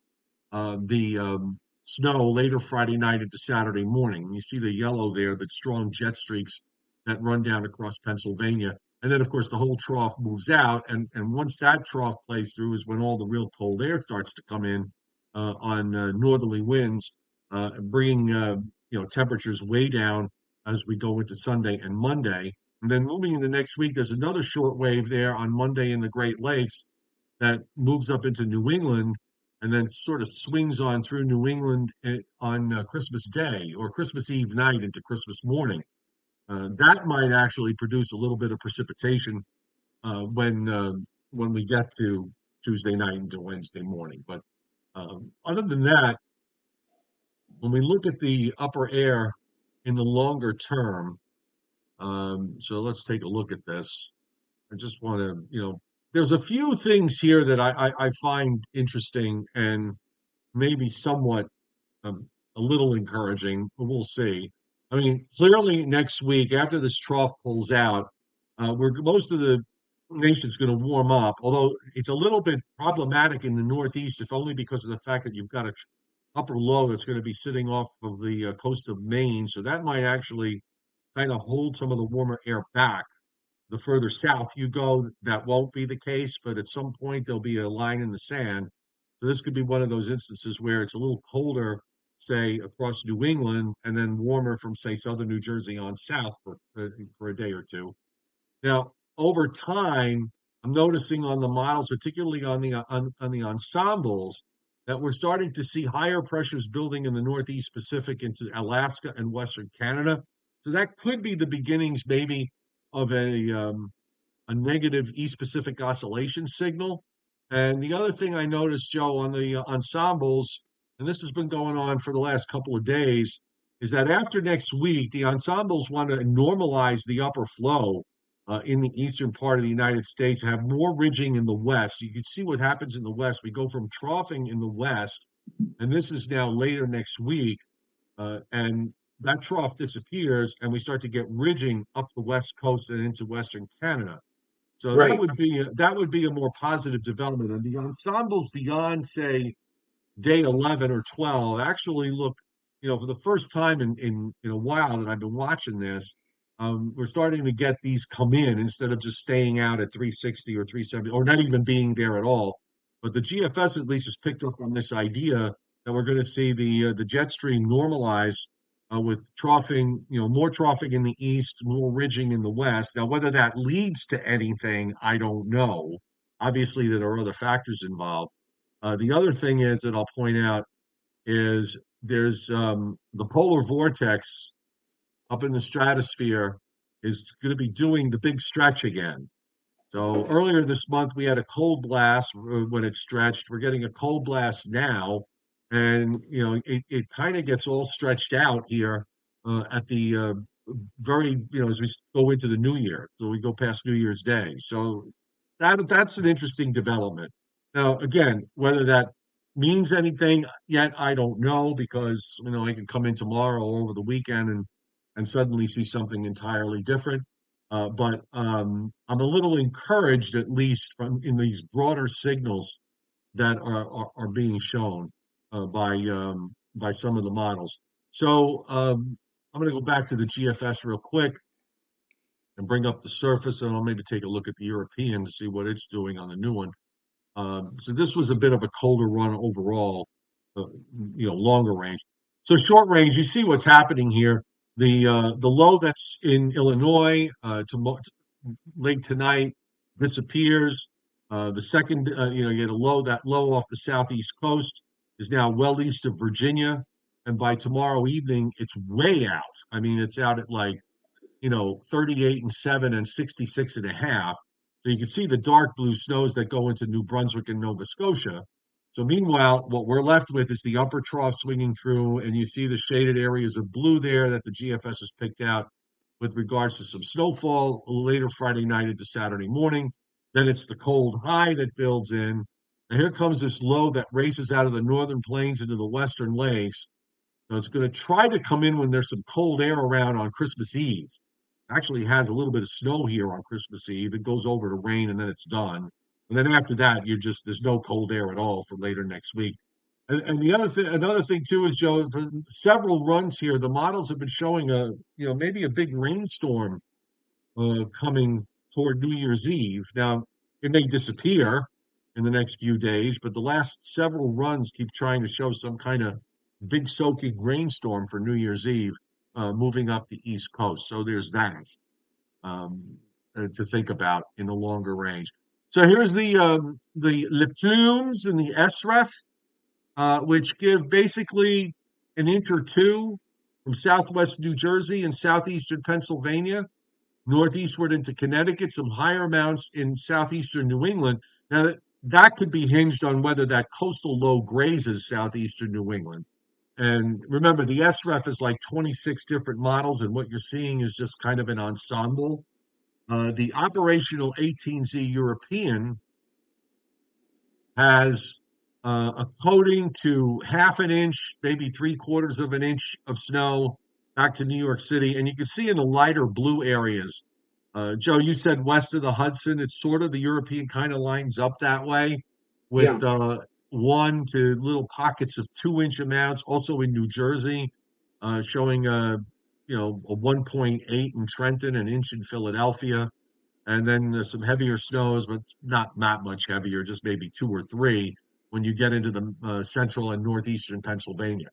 the snow later Friday night into Saturday morning. You see the yellow there, the strong jet streaks that run down across Pennsylvania. And then, of course, the whole trough moves out. And once that trough plays through is when all the real cold air starts to come in on northerly winds, bringing temperatures way down as we go into Sunday and Monday. And then moving into next week, there's another short wave there on Monday in the Great Lakes that moves up into New England and then sort of swings on through New England on Christmas Day or Christmas Eve night into Christmas morning. That might actually produce a little bit of precipitation when we get to Tuesday night into Wednesday morning. But other than that, when we look at the upper air in the longer term, so let's take a look at this. I just want to, there's a few things here that I find interesting and maybe somewhat a little encouraging. But we'll see. I mean, clearly next week after this trough pulls out, most of the nation's going to warm up. Although it's a little bit problematic in the Northeast, if only because of the fact that you've got a upper low that's going to be sitting off of the coast of Maine. So that might actually kind of hold some of the warmer air back. The further south you go, that won't be the case, but at some point there'll be a line in the sand. So this could be one of those instances where it's a little colder, say, across New England, and then warmer from, say, southern New Jersey on south for a day or two. Now, over time, I'm noticing on the models, particularly on the ensembles, that we're starting to see higher pressures building in the Northeast Pacific into Alaska and Western Canada. So that could be the beginnings, maybe, of a negative East Pacific oscillation signal. And the other thing I noticed, Joe, on the ensembles, and this has been going on for the last couple of days, is that after next week, the ensembles want to normalize the upper flow in the eastern part of the United States, have more ridging in the west. You can see what happens in the west. We go from troughing in the west, and this is now later next week, and that trough disappears and we start to get ridging up the west coast and into western Canada. So Right. that would be a more positive development. And the ensembles beyond, say, day 11 or 12 actually look, for the first time in a while that I've been watching this, we're starting to get these come in instead of just staying out at 360 or 370 or not even being there at all. But the GFS at least has picked up on this idea that we're going to see the jet stream normalize with troughing, more troughing in the east, more ridging in the west. Now, whether that leads to anything, I don't know. Obviously, there are other factors involved. The other thing is that I'll point out is there's the polar vortex up in the stratosphere is going to be doing the big stretch again. So earlier this month we had a cold blast when it stretched. We're getting a cold blast now, and it kind of gets all stretched out here at the very as we go into the new year, so we go past New Year's Day. So that's an interesting development. Now, again, whether that means anything yet, I don't know because I can come in tomorrow or over the weekend and suddenly see something entirely different. But I'm a little encouraged, at least from in these broader signals that are being shown by some of the models. So I'm going to go back to the GFS real quick and bring up the surface, and I'll maybe take a look at the European to see what it's doing on the new one. So this was a bit of a colder run overall, uh, longer range. So short range, you see what's happening here. The low that's in Illinois late tonight disappears. The second, you get a low. That low off the southeast coast is now well east of Virginia, and by tomorrow evening, it's way out. I mean, it's out at like 38 and 7 and 66 and a half. So you can see the dark blue snows that go into New Brunswick and Nova Scotia. So meanwhile, what we're left with is the upper trough swinging through, and you see the shaded areas of blue there that the GFS has picked out with regards to some snowfall later Friday night into Saturday morning. Then it's the cold high that builds in. And here comes this low that races out of the northern plains into the western lakes. Now it's going to try to come in when there's some cold air around on Christmas Eve. Actually has a little bit of snow here on Christmas Eve. It goes over to rain and then it's done. And then after that, there's no cold air at all for later next week. And the other thing, another thing too is, Joe, for several runs here, the models have been showing maybe a big rainstorm coming toward New Year's Eve. Now, it may disappear in the next few days, but the last several runs keep trying to show some kind of big soaking rainstorm for New Year's Eve moving up the East Coast. So there's that to think about in the longer range. So here's the Le Plumes and the SREF, which give basically an inch or two from southwest New Jersey and southeastern Pennsylvania northeastward into Connecticut, some higher amounts in southeastern New England. Now, that could be hinged on whether that coastal low grazes southeastern New England. And remember, the SREF is like 26 different models, and what you're seeing is just kind of an ensemble. The operational 18Z European has a coating to half an inch, maybe three-quarters of an inch of snow back to New York City. And you can see in the lighter blue areas, Joe, you said west of the Hudson. It's sort of the European kind of lines up that way Yeah. with 1 to little pockets of 2 inch amounts. Also in New Jersey, showing a 1.8 in Trenton, an inch in Philadelphia, and then some heavier snows, but not much heavier, just maybe 2 or 3 when you get into the central and northeastern Pennsylvania.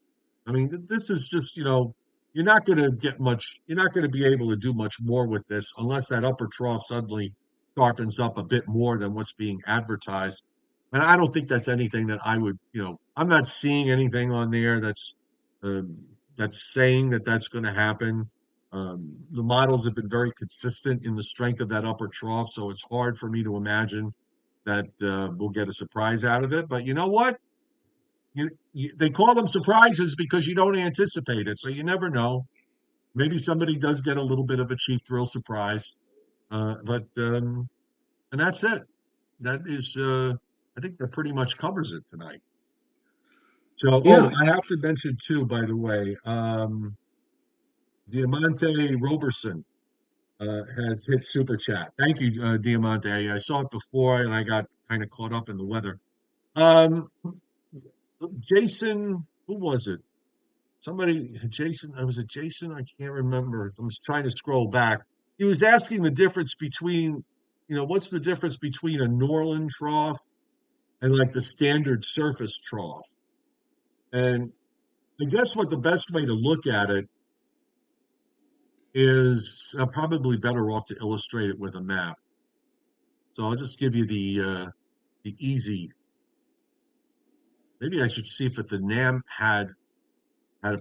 I mean, this is just you're not going to get much. You're not going to be able to do much more with this unless that upper trough suddenly sharpens up a bit more than what's being advertised. And I don't think that's anything that I would, I'm not seeing anything on there uh, that's saying that that's going to happen. The models have been very consistent in the strength of that upper trough, so it's hard for me to imagine that we'll get a surprise out of it. But you know what? They call them surprises because you don't anticipate it, so you never know. Maybe somebody does get a little bit of a cheap thrill surprise, but and that's it. That is, I think that pretty much covers it tonight. So, Yeah. I have to mention too, by the way. Diamante Roberson has hit super chat. Thank you, Diamante. I saw it before and I got kind of caught up in the weather. Um, Jason, who was it? Somebody, Jason, was it Jason? I can't remember. I was trying to scroll back. He was asking the difference between, what's the difference between a Norland trough and like the standard surface trough? And I guess what the best way to look at it is, I'm probably better off to illustrate it with a map. So I'll just give you the easy. Maybe I should see if the NAM had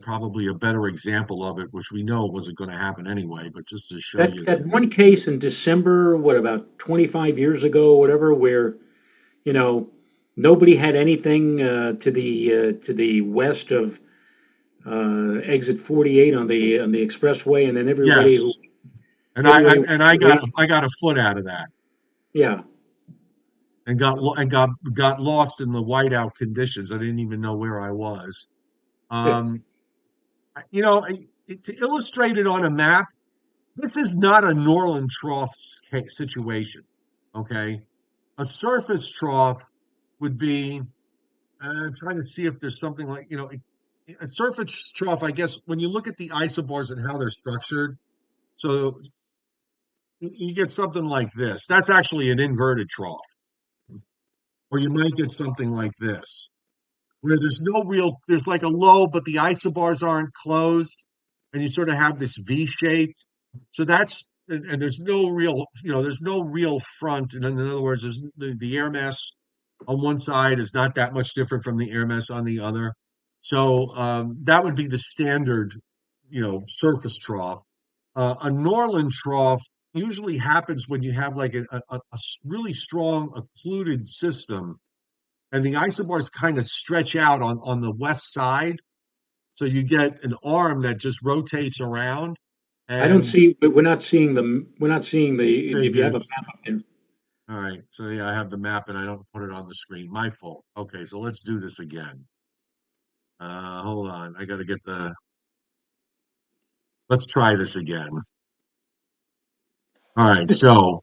probably a better example of it, which we know wasn't going to happen anyway. But just to show you That one case in December, what, about 25 years ago, whatever, where, you know, nobody had anything to the west of exit 48 on the expressway, and then yes, everybody and I got a foot out of that yeah. and got lost in the whiteout conditions. I didn't even know where I was. Um, you know, to illustrate it on a map, this is not a Norland trough situation. Okay, a surface trough would be. I'm trying to see if there's something like a surface trough. I guess when you look at the isobars and how they're structured, so you get something like this. That's actually an inverted trough, or you might get something like this, where there's like a low, but the isobars aren't closed, and you sort of have this V shaped. So and there's no real, there's no real front. And in other words, there's the air mass on one side is not that much different from the air mass on the other. So that would be the standard, surface trough. A Norland trough usually happens when you have like a really strong occluded system and the isobars kind of stretch out on the west side. So you get an arm that just rotates around I don't and see, but we're not seeing the, if you have a figures. map up there. All right. So yeah, I have the map and I don't put it on the screen. My fault. Okay, so let's do this again. Hold on. I got to let's try this again. All right. So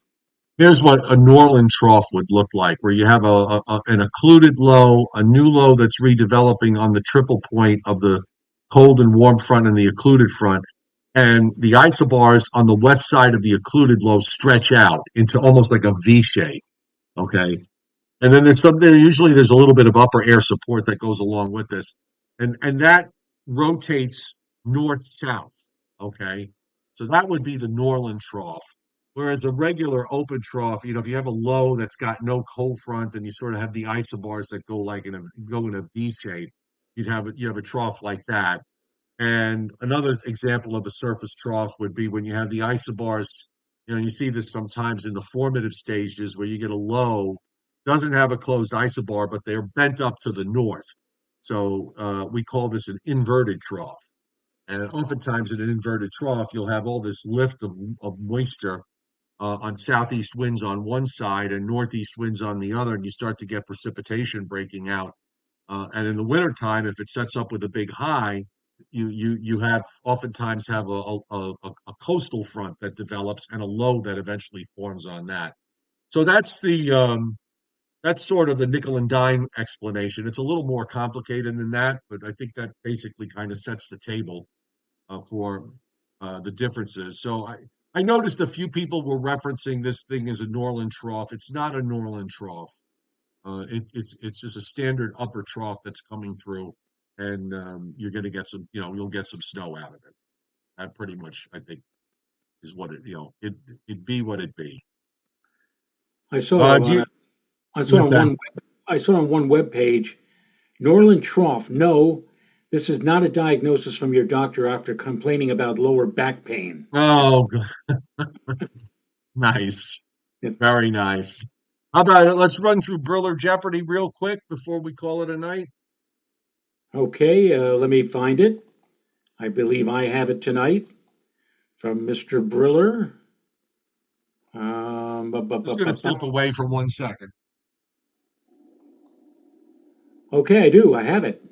here's what a Norland trough would look like, where you have an occluded low, a new low that's redeveloping on the triple point of the cold and warm front and the occluded front. And the isobars on the west side of the occluded low stretch out into almost like a V shape. Okay. And then usually there's a little bit of upper air support that goes along with this. And that rotates north south. Okay. So that would be the Norland trough. Whereas a regular open trough, if you have a low that's got no cold front and you sort of have the isobars that go in a V shape, you have a trough like that. And another example of a surface trough would be when you have the isobars. You see this sometimes in the formative stages where you get a low, doesn't have a closed isobar, but they're bent up to the north. So we call this an inverted trough. And oftentimes in an inverted trough, you'll have all this lift of moisture on southeast winds on one side and northeast winds on the other, and you start to get precipitation breaking out. And in the wintertime, if it sets up with a big high, you have oftentimes have a coastal front that develops and a low that eventually forms on that. So that's sort of the nickel and dime explanation. It's a little more complicated than that, but I think that basically kind of sets the table for the differences. So I noticed a few people were referencing this thing as a Norland trough. It's not a Norland trough. It's just a standard upper trough that's coming through, and you're going to get you'll get some snow out of it. That pretty much, I think, is what it be what it be. I saw Do you, I saw what's on that? one I saw on one web page, Norland trough. No, this is not a diagnosis from your doctor after complaining about lower back pain. Oh, nice, Yeah. very nice. How about it? Let's run through Briller Jeopardy real quick before we call it a night. Okay, let me find it. I believe I have it tonight from Mr. Briller. I'm just going to step away for 1 second. Okay, I do. I have it.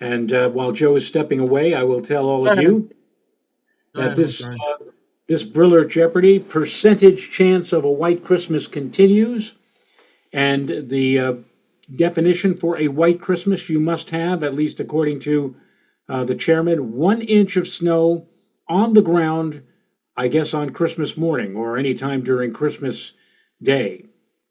And while Joe is stepping away, I will tell all Go of ahead. you Go that ahead. I'm sorry. this Briller Jeopardy percentage chance of a white Christmas continues, and the definition for a white Christmas you must have, at least according to the chairman, 1 inch of snow on the ground, I guess on Christmas morning or any time during Christmas Day.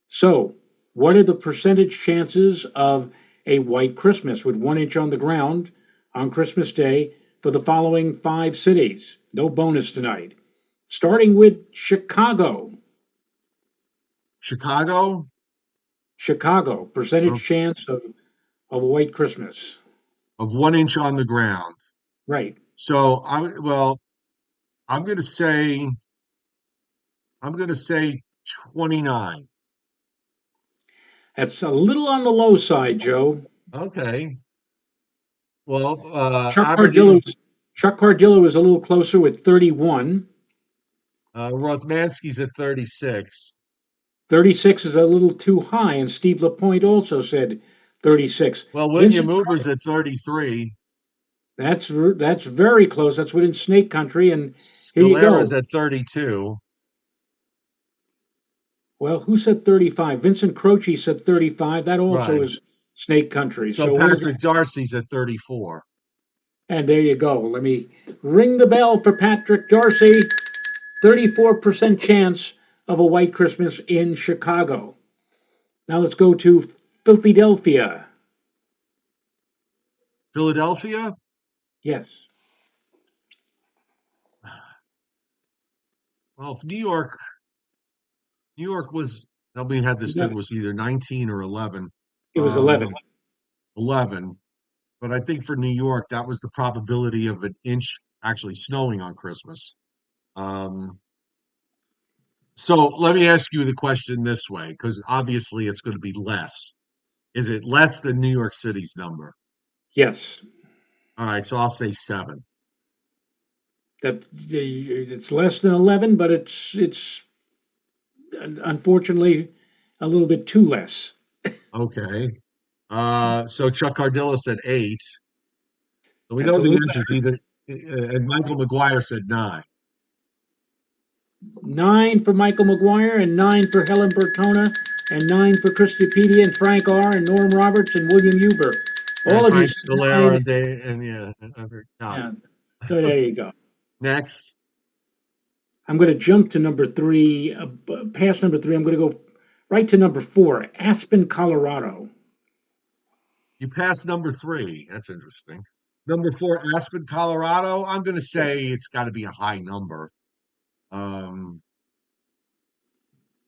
So, what are the percentage chances of a white Christmas with 1 inch on the ground on Christmas Day for the following 5 cities? No bonus tonight. Starting with Chicago. Chicago. Chicago, percentage Of, chance of a white Christmas. of 1 inch on the ground. Right. So I'm gonna say I'm gonna say 29. That's a little on the low side, Joe. Okay. Well, Chuck Cardillo, Aberdeen, Chuck Cardillo is a little closer with 31. Rothmansky's at 36. 36 is a little too high, and Steve Lapointe also said 36. Well, William Vincent, Uber's at 33. that's very close. That's within snake country, and here you Scalera's go. at 32. Well, who said 35? Vincent Croce said 35. That also Right. is snake country. So So what is Patrick Darcy's at 34. And there you go. Let me ring the bell for Patrick Darcy. 34% chance of a white Christmas in Chicago. Now let's go to Philadelphia. Philadelphia? Yes. Well, if New York was, we had this thing was either 19 or 11. It was 11. 11. But I think for New York, that was the probability of an inch actually snowing on Christmas. Um, so let me ask you the question this way, because obviously it's going to be less. Is it less than New York City's number? Yes. All right, so I'll say 7. It's less than 11, but it's unfortunately a little bit too less. Okay. So Chuck Cardillo said 8. So we That's know a the little answer is either, and Michael McGuire said 9. 9 for Michael McGuire and 9 for Helen Bertona and 9 for Christopedia and Frank R. and Norm Roberts and William Huber. And All of you Frank said Scalera 9. and Dave, and yeah, no. Yeah. So there you go. Next, I'm going to jump to number 3. Past number 3, I'm going to go right to number 4, Aspen, Colorado. you passed number 3. That's interesting. Number 4, Aspen, Colorado. I'm going to say it's got to be a high number. Um,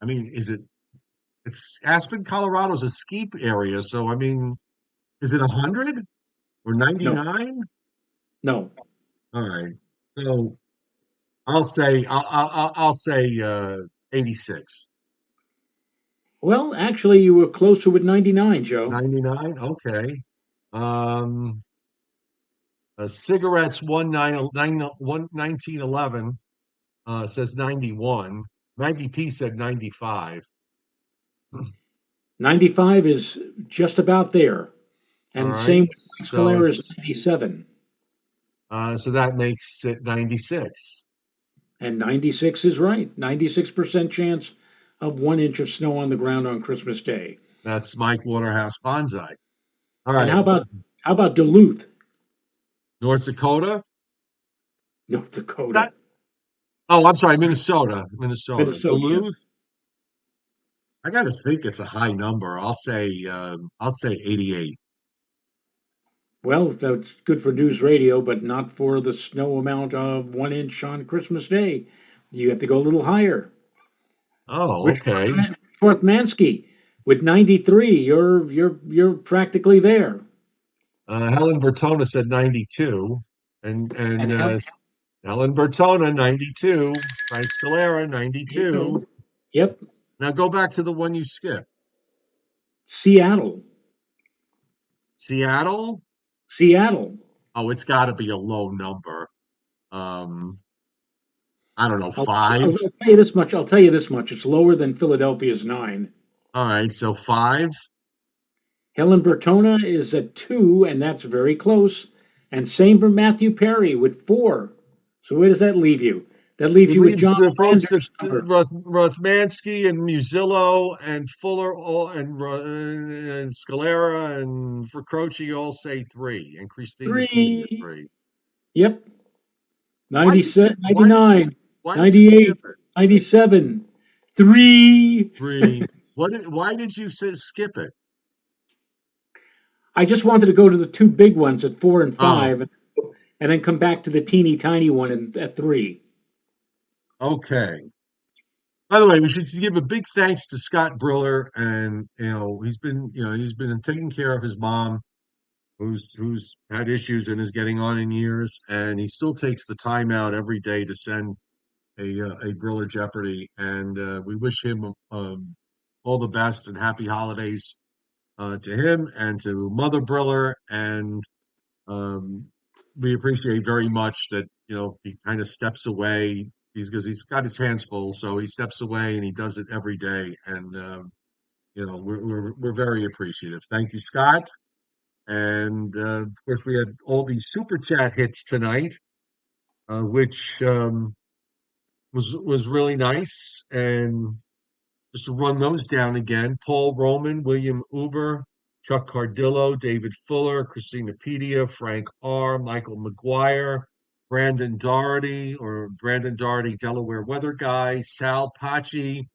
I mean, it's Aspen, Colorado's a ski area, so I mean, is it 100 or No, 99? no. All right. So I'll say 86. Well, actually, you were closer with 99, Joe. 99. Okay. Um, cigarettes 1911 says 91. Maggie P said 95. 95 is just about there. All And right. same with So Scalera is it's 97. so that makes it 96. And 96 is right. 96% chance of 1 inch of snow on the ground on Christmas Day. That's Mike Waterhouse Bonsai. All And right. how about Duluth, North Dakota. North Dakota, That, oh, I'm sorry, Minnesota. Minnesota. Minnesota? Yeah. Duluth. I got to think it's a high number. I'll say 88. Well, that's good for news radio, but not for the snow amount of 1 inch on Christmas Day. You have to go a little higher. Oh, Rich okay. Mansky with 93. You're practically there. Helen Bertona said 92, And and hell, Helen Bertona 92, Frank Scalera there you 92. go. Yep, Now go back to the one you skipped. Seattle, Seattle. Seattle. Oh, it's got to be a low number. Um, I don't know, I'll, 5. I'll tell you this much. I'll tell you this much. It's lower than Philadelphia's 9. All right, so 5. Helen Bertona is at 2, and that's very close. And same for Matthew Perry with 4. So where does that leave you? That leaves It you with leaves John the folks Lander's that's number. Rothmansky and Musillo and Fuller all and Scalera and Fracroci all say 3, and Christina Pedia 3. 3. Yep. Why did you 97, why did you 99, why did you skip 98, it? 97. 3. 3. Why did you say skip it? I just wanted to go to the 2 big ones at 4 and Oh, 5, and then come back to the teeny tiny one at 3. okay. By the way, we should give a big thanks to Scott Briller, and he's been taking care of his mom, who's had issues and is getting on in years, and he still takes the time out every day to send a Briller Jeopardy, and we wish him all the best and happy holidays to him and to Mother Briller, and um, we appreciate very much that he kind of steps away. Because he's got his hands full, so he steps away and he does it every day, and we're very appreciative. Thank you, Scott. And of course, we had all these super chat hits tonight, which was really nice. And just to run those down again: Paul Roman, William Uber, Chuck Cardillo, David Fuller, Christina Pedia, Frank R., Michael McGuire, Brandon Doherty, Delaware weather guy, Sal Paci,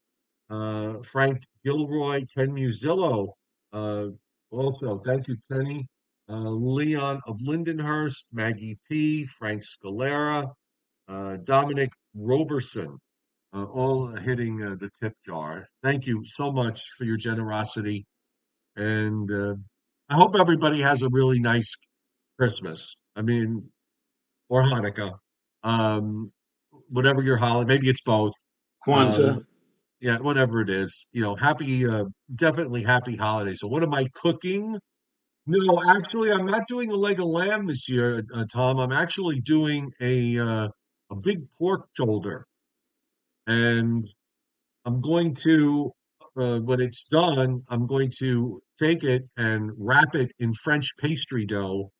Frank Gilroy, Ken Musillo. Uh, Also, thank you, Kenny. Leon of Lindenhurst, Maggie P., Frank Scalera, Dominic Roberson, all hitting the tip jar. Thank you so much for your generosity. And I hope everybody has a really nice Christmas. I mean, or Hanukkah. Um, Whatever your holiday, maybe it's both. Kwanzaa. Um, yeah, whatever it is, definitely happy holidays. So, what am I cooking? No, actually, I'm not doing a leg of lamb this year, Tom. I'm actually doing a big pork shoulder, and I'm going to, when it's done, I'm going to take it and wrap it in French pastry dough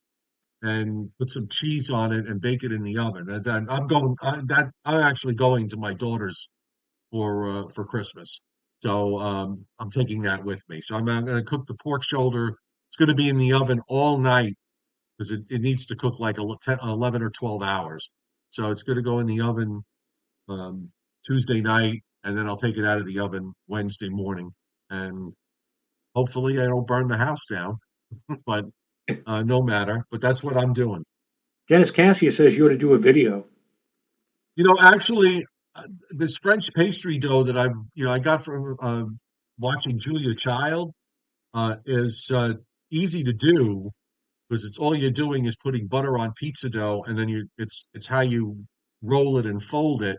and put some cheese on it and bake it in the oven. And then I'm actually going to my daughter's for Christmas. So I'm taking that with me. So I'm going to cook the pork shoulder. It's going to be in the oven all night because it needs to cook like 11 or 12 hours. So it's going to go in the oven um, Tuesday night, and then I'll take it out of the oven Wednesday morning. And hopefully I don't burn the house down, but no matter. But that's what I'm doing. Dennis Cassius says you ought to do a video. Actually, this French pastry dough that I got from watching Julia Child is easy to do because it's all you're doing is putting butter on pizza dough, and then it's how you roll it and fold it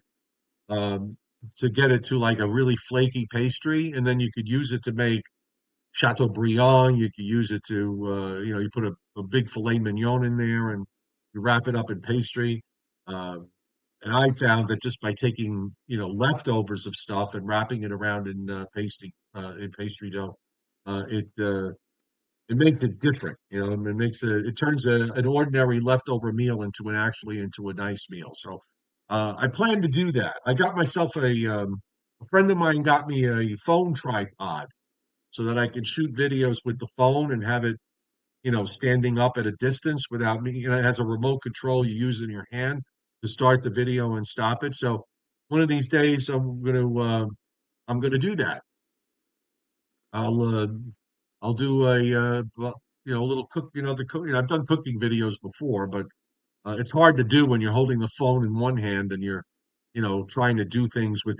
to get it to like a really flaky pastry, and then you could use it to make Chateaubriand. You could use it to you put a big filet mignon in there, and you wrap it up in pastry. Uh, and I found that just by taking, leftovers of stuff and wrapping it around in pastry dough, it makes it different. It turns an ordinary leftover meal into a nice meal. So I plan to do that. I got myself a friend of mine got me a phone tripod so that I can shoot videos with the phone and have it, standing up at a distance without me. It has a remote control you use in your hand to start the video and stop it. So one of these days I'm gonna do that. I'll uh, I'll do a little cook. The cook. I've done cooking videos before, but it's hard to do when you're holding the phone in one hand and you're, trying to do things with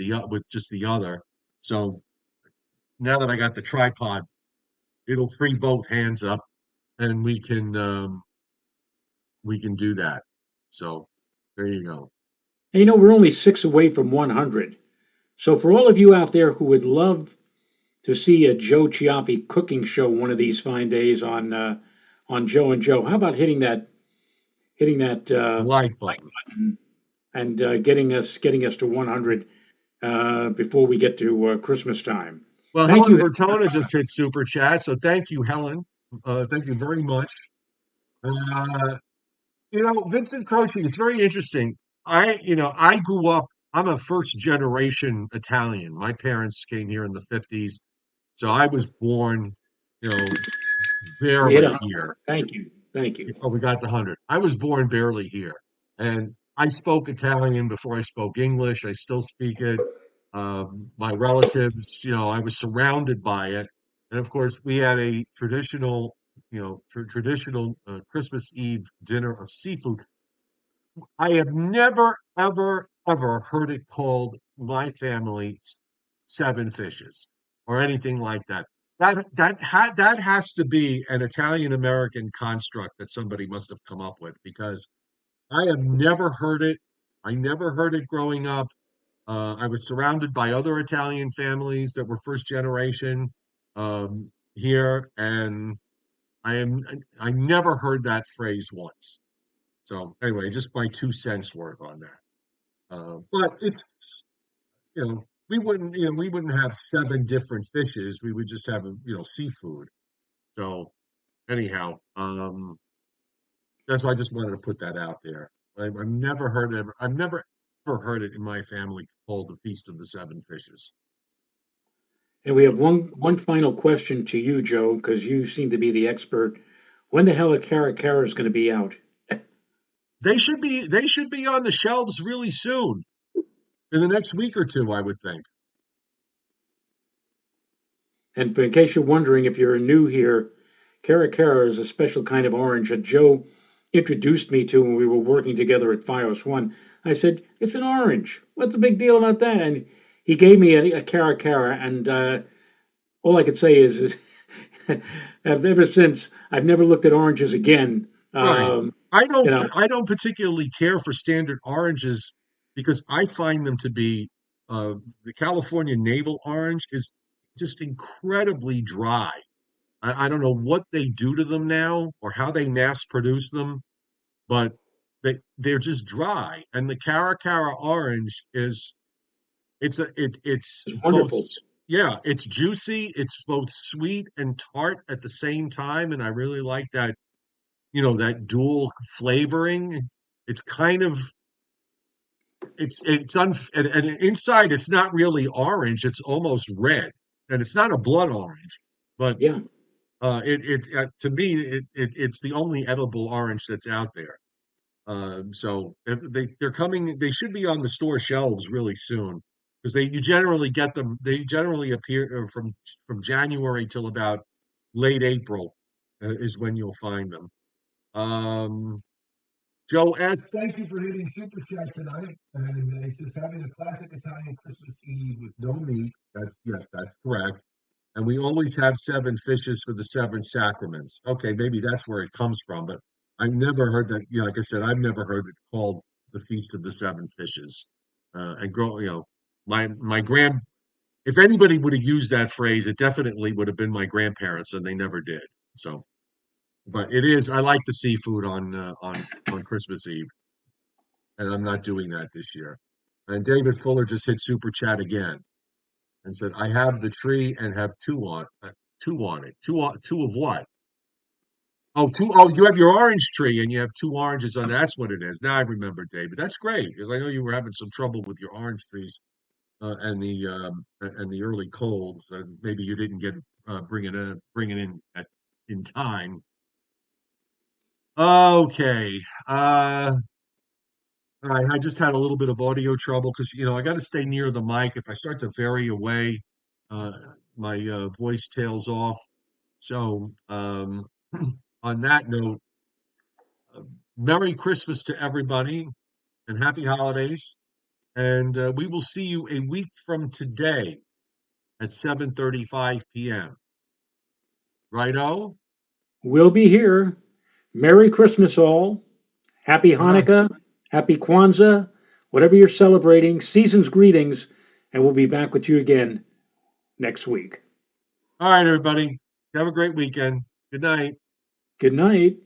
just the other. So now that I got the tripod, it'll free both hands up, and we can do that. So there you go. And we're only 6 away from 100. So for all of you out there who would love to see a Joe Chiaffi cooking show one of these fine days on Joe and Joe, how about hitting that The like like button. button and getting us to 100 before we get to Christmas time. Well, Thank Helen you. Bertona just hit super chat, so thank you, Helen. Thank you very much. Uh, Vincent Croce, it's very interesting. I grew up, I'm a first generation Italian. My parents came here in the 50s. So I was born, you know, We hit barely 100. here. Thank you. Thank you. Oh, we got the 100. I was born barely here. And I spoke Italian before I spoke English. I still speak it. My relatives, I was surrounded by it. And of course, we had a traditional, traditional Christmas Eve dinner of seafood. I have never, ever, ever heard it called my family seven fishes or anything like that. That has to be an Italian American construct that somebody must have come up with because I have never heard it. I never heard it growing up. I was surrounded by other Italian families that were first generation here, and I am I never heard that phrase once. So anyway, just my 2 cents worth on that. But it's we wouldn't have seven different fishes. We would just have seafood. So anyhow, that's why I just wanted to put that out there. I've never ever heard it in my family called the Feast of the Seven Fishes. And we have one final question to you, Joe, because you seem to be the expert. When the hell are Cara is going to be out? They should be on the shelves really soon, in the next week or two, I would think. And in case you're wondering, if you're new here, Cara is a special kind of orange that Joe introduced me to when we were working together at FiOS One. I said, "It's an orange. What's the big deal about that?" And he gave me a Cara, and all I could say is ever since I've never looked at oranges again. Right. You know, I don't particularly care for standard oranges because I find them to be the California navel orange is just incredibly dry. I don't know what they do to them now or how they mass produce them, but they're just dry. And the Cara orange is it's it's both wonderful. yeah, it's juicy, it's both sweet and tart at the same time, and I really like that that dual flavoring. It's kind of and inside it's not really orange, it's almost red, and it's not a blood orange, but Yeah. to me it's the only edible orange that's out there. So if they're coming, they should be on the store shelves really soon because they you generally get them. They generally appear from January till about late April is when you'll find them. Um, Joe S., thank you for hitting Super Chat tonight. And he says, having a classic Italian Christmas Eve with no meat. Yes, that's correct. And we always have seven fishes for the seven sacraments. Okay, maybe that's where it comes from, but I never heard that. Like I said, I've never heard it called the Feast of the Seven Fishes. And my grand, if anybody would have used that phrase, it definitely would have been my grandparents, and they never did. So, but it is. I like the seafood on Christmas Eve, and I'm not doing that this year. And David Fuller just hit super chat again and said, "I have the tree and have two on it. Two of what? Oh, two. Oh, you have your orange tree and you have two oranges on. That's what it is. Now I remember, David. That's great because I know you were having some trouble with your orange trees and the early cold. So maybe you didn't get bring it in time. Okay. I just had a little bit of audio trouble because I got to stay near the mic. If I start to vary away, uh, my voice tails off. So, on that note, uh, Merry Christmas to everybody and Happy Holidays. And we will see you a week from today at 7:35 p.m. Righto? We'll be here. Merry Christmas, all. Happy All right. Hanukkah. Happy Kwanzaa. Whatever you're celebrating, season's greetings, and we'll be back with you again next week. All right, everybody. Have a great weekend. Good night. Good night.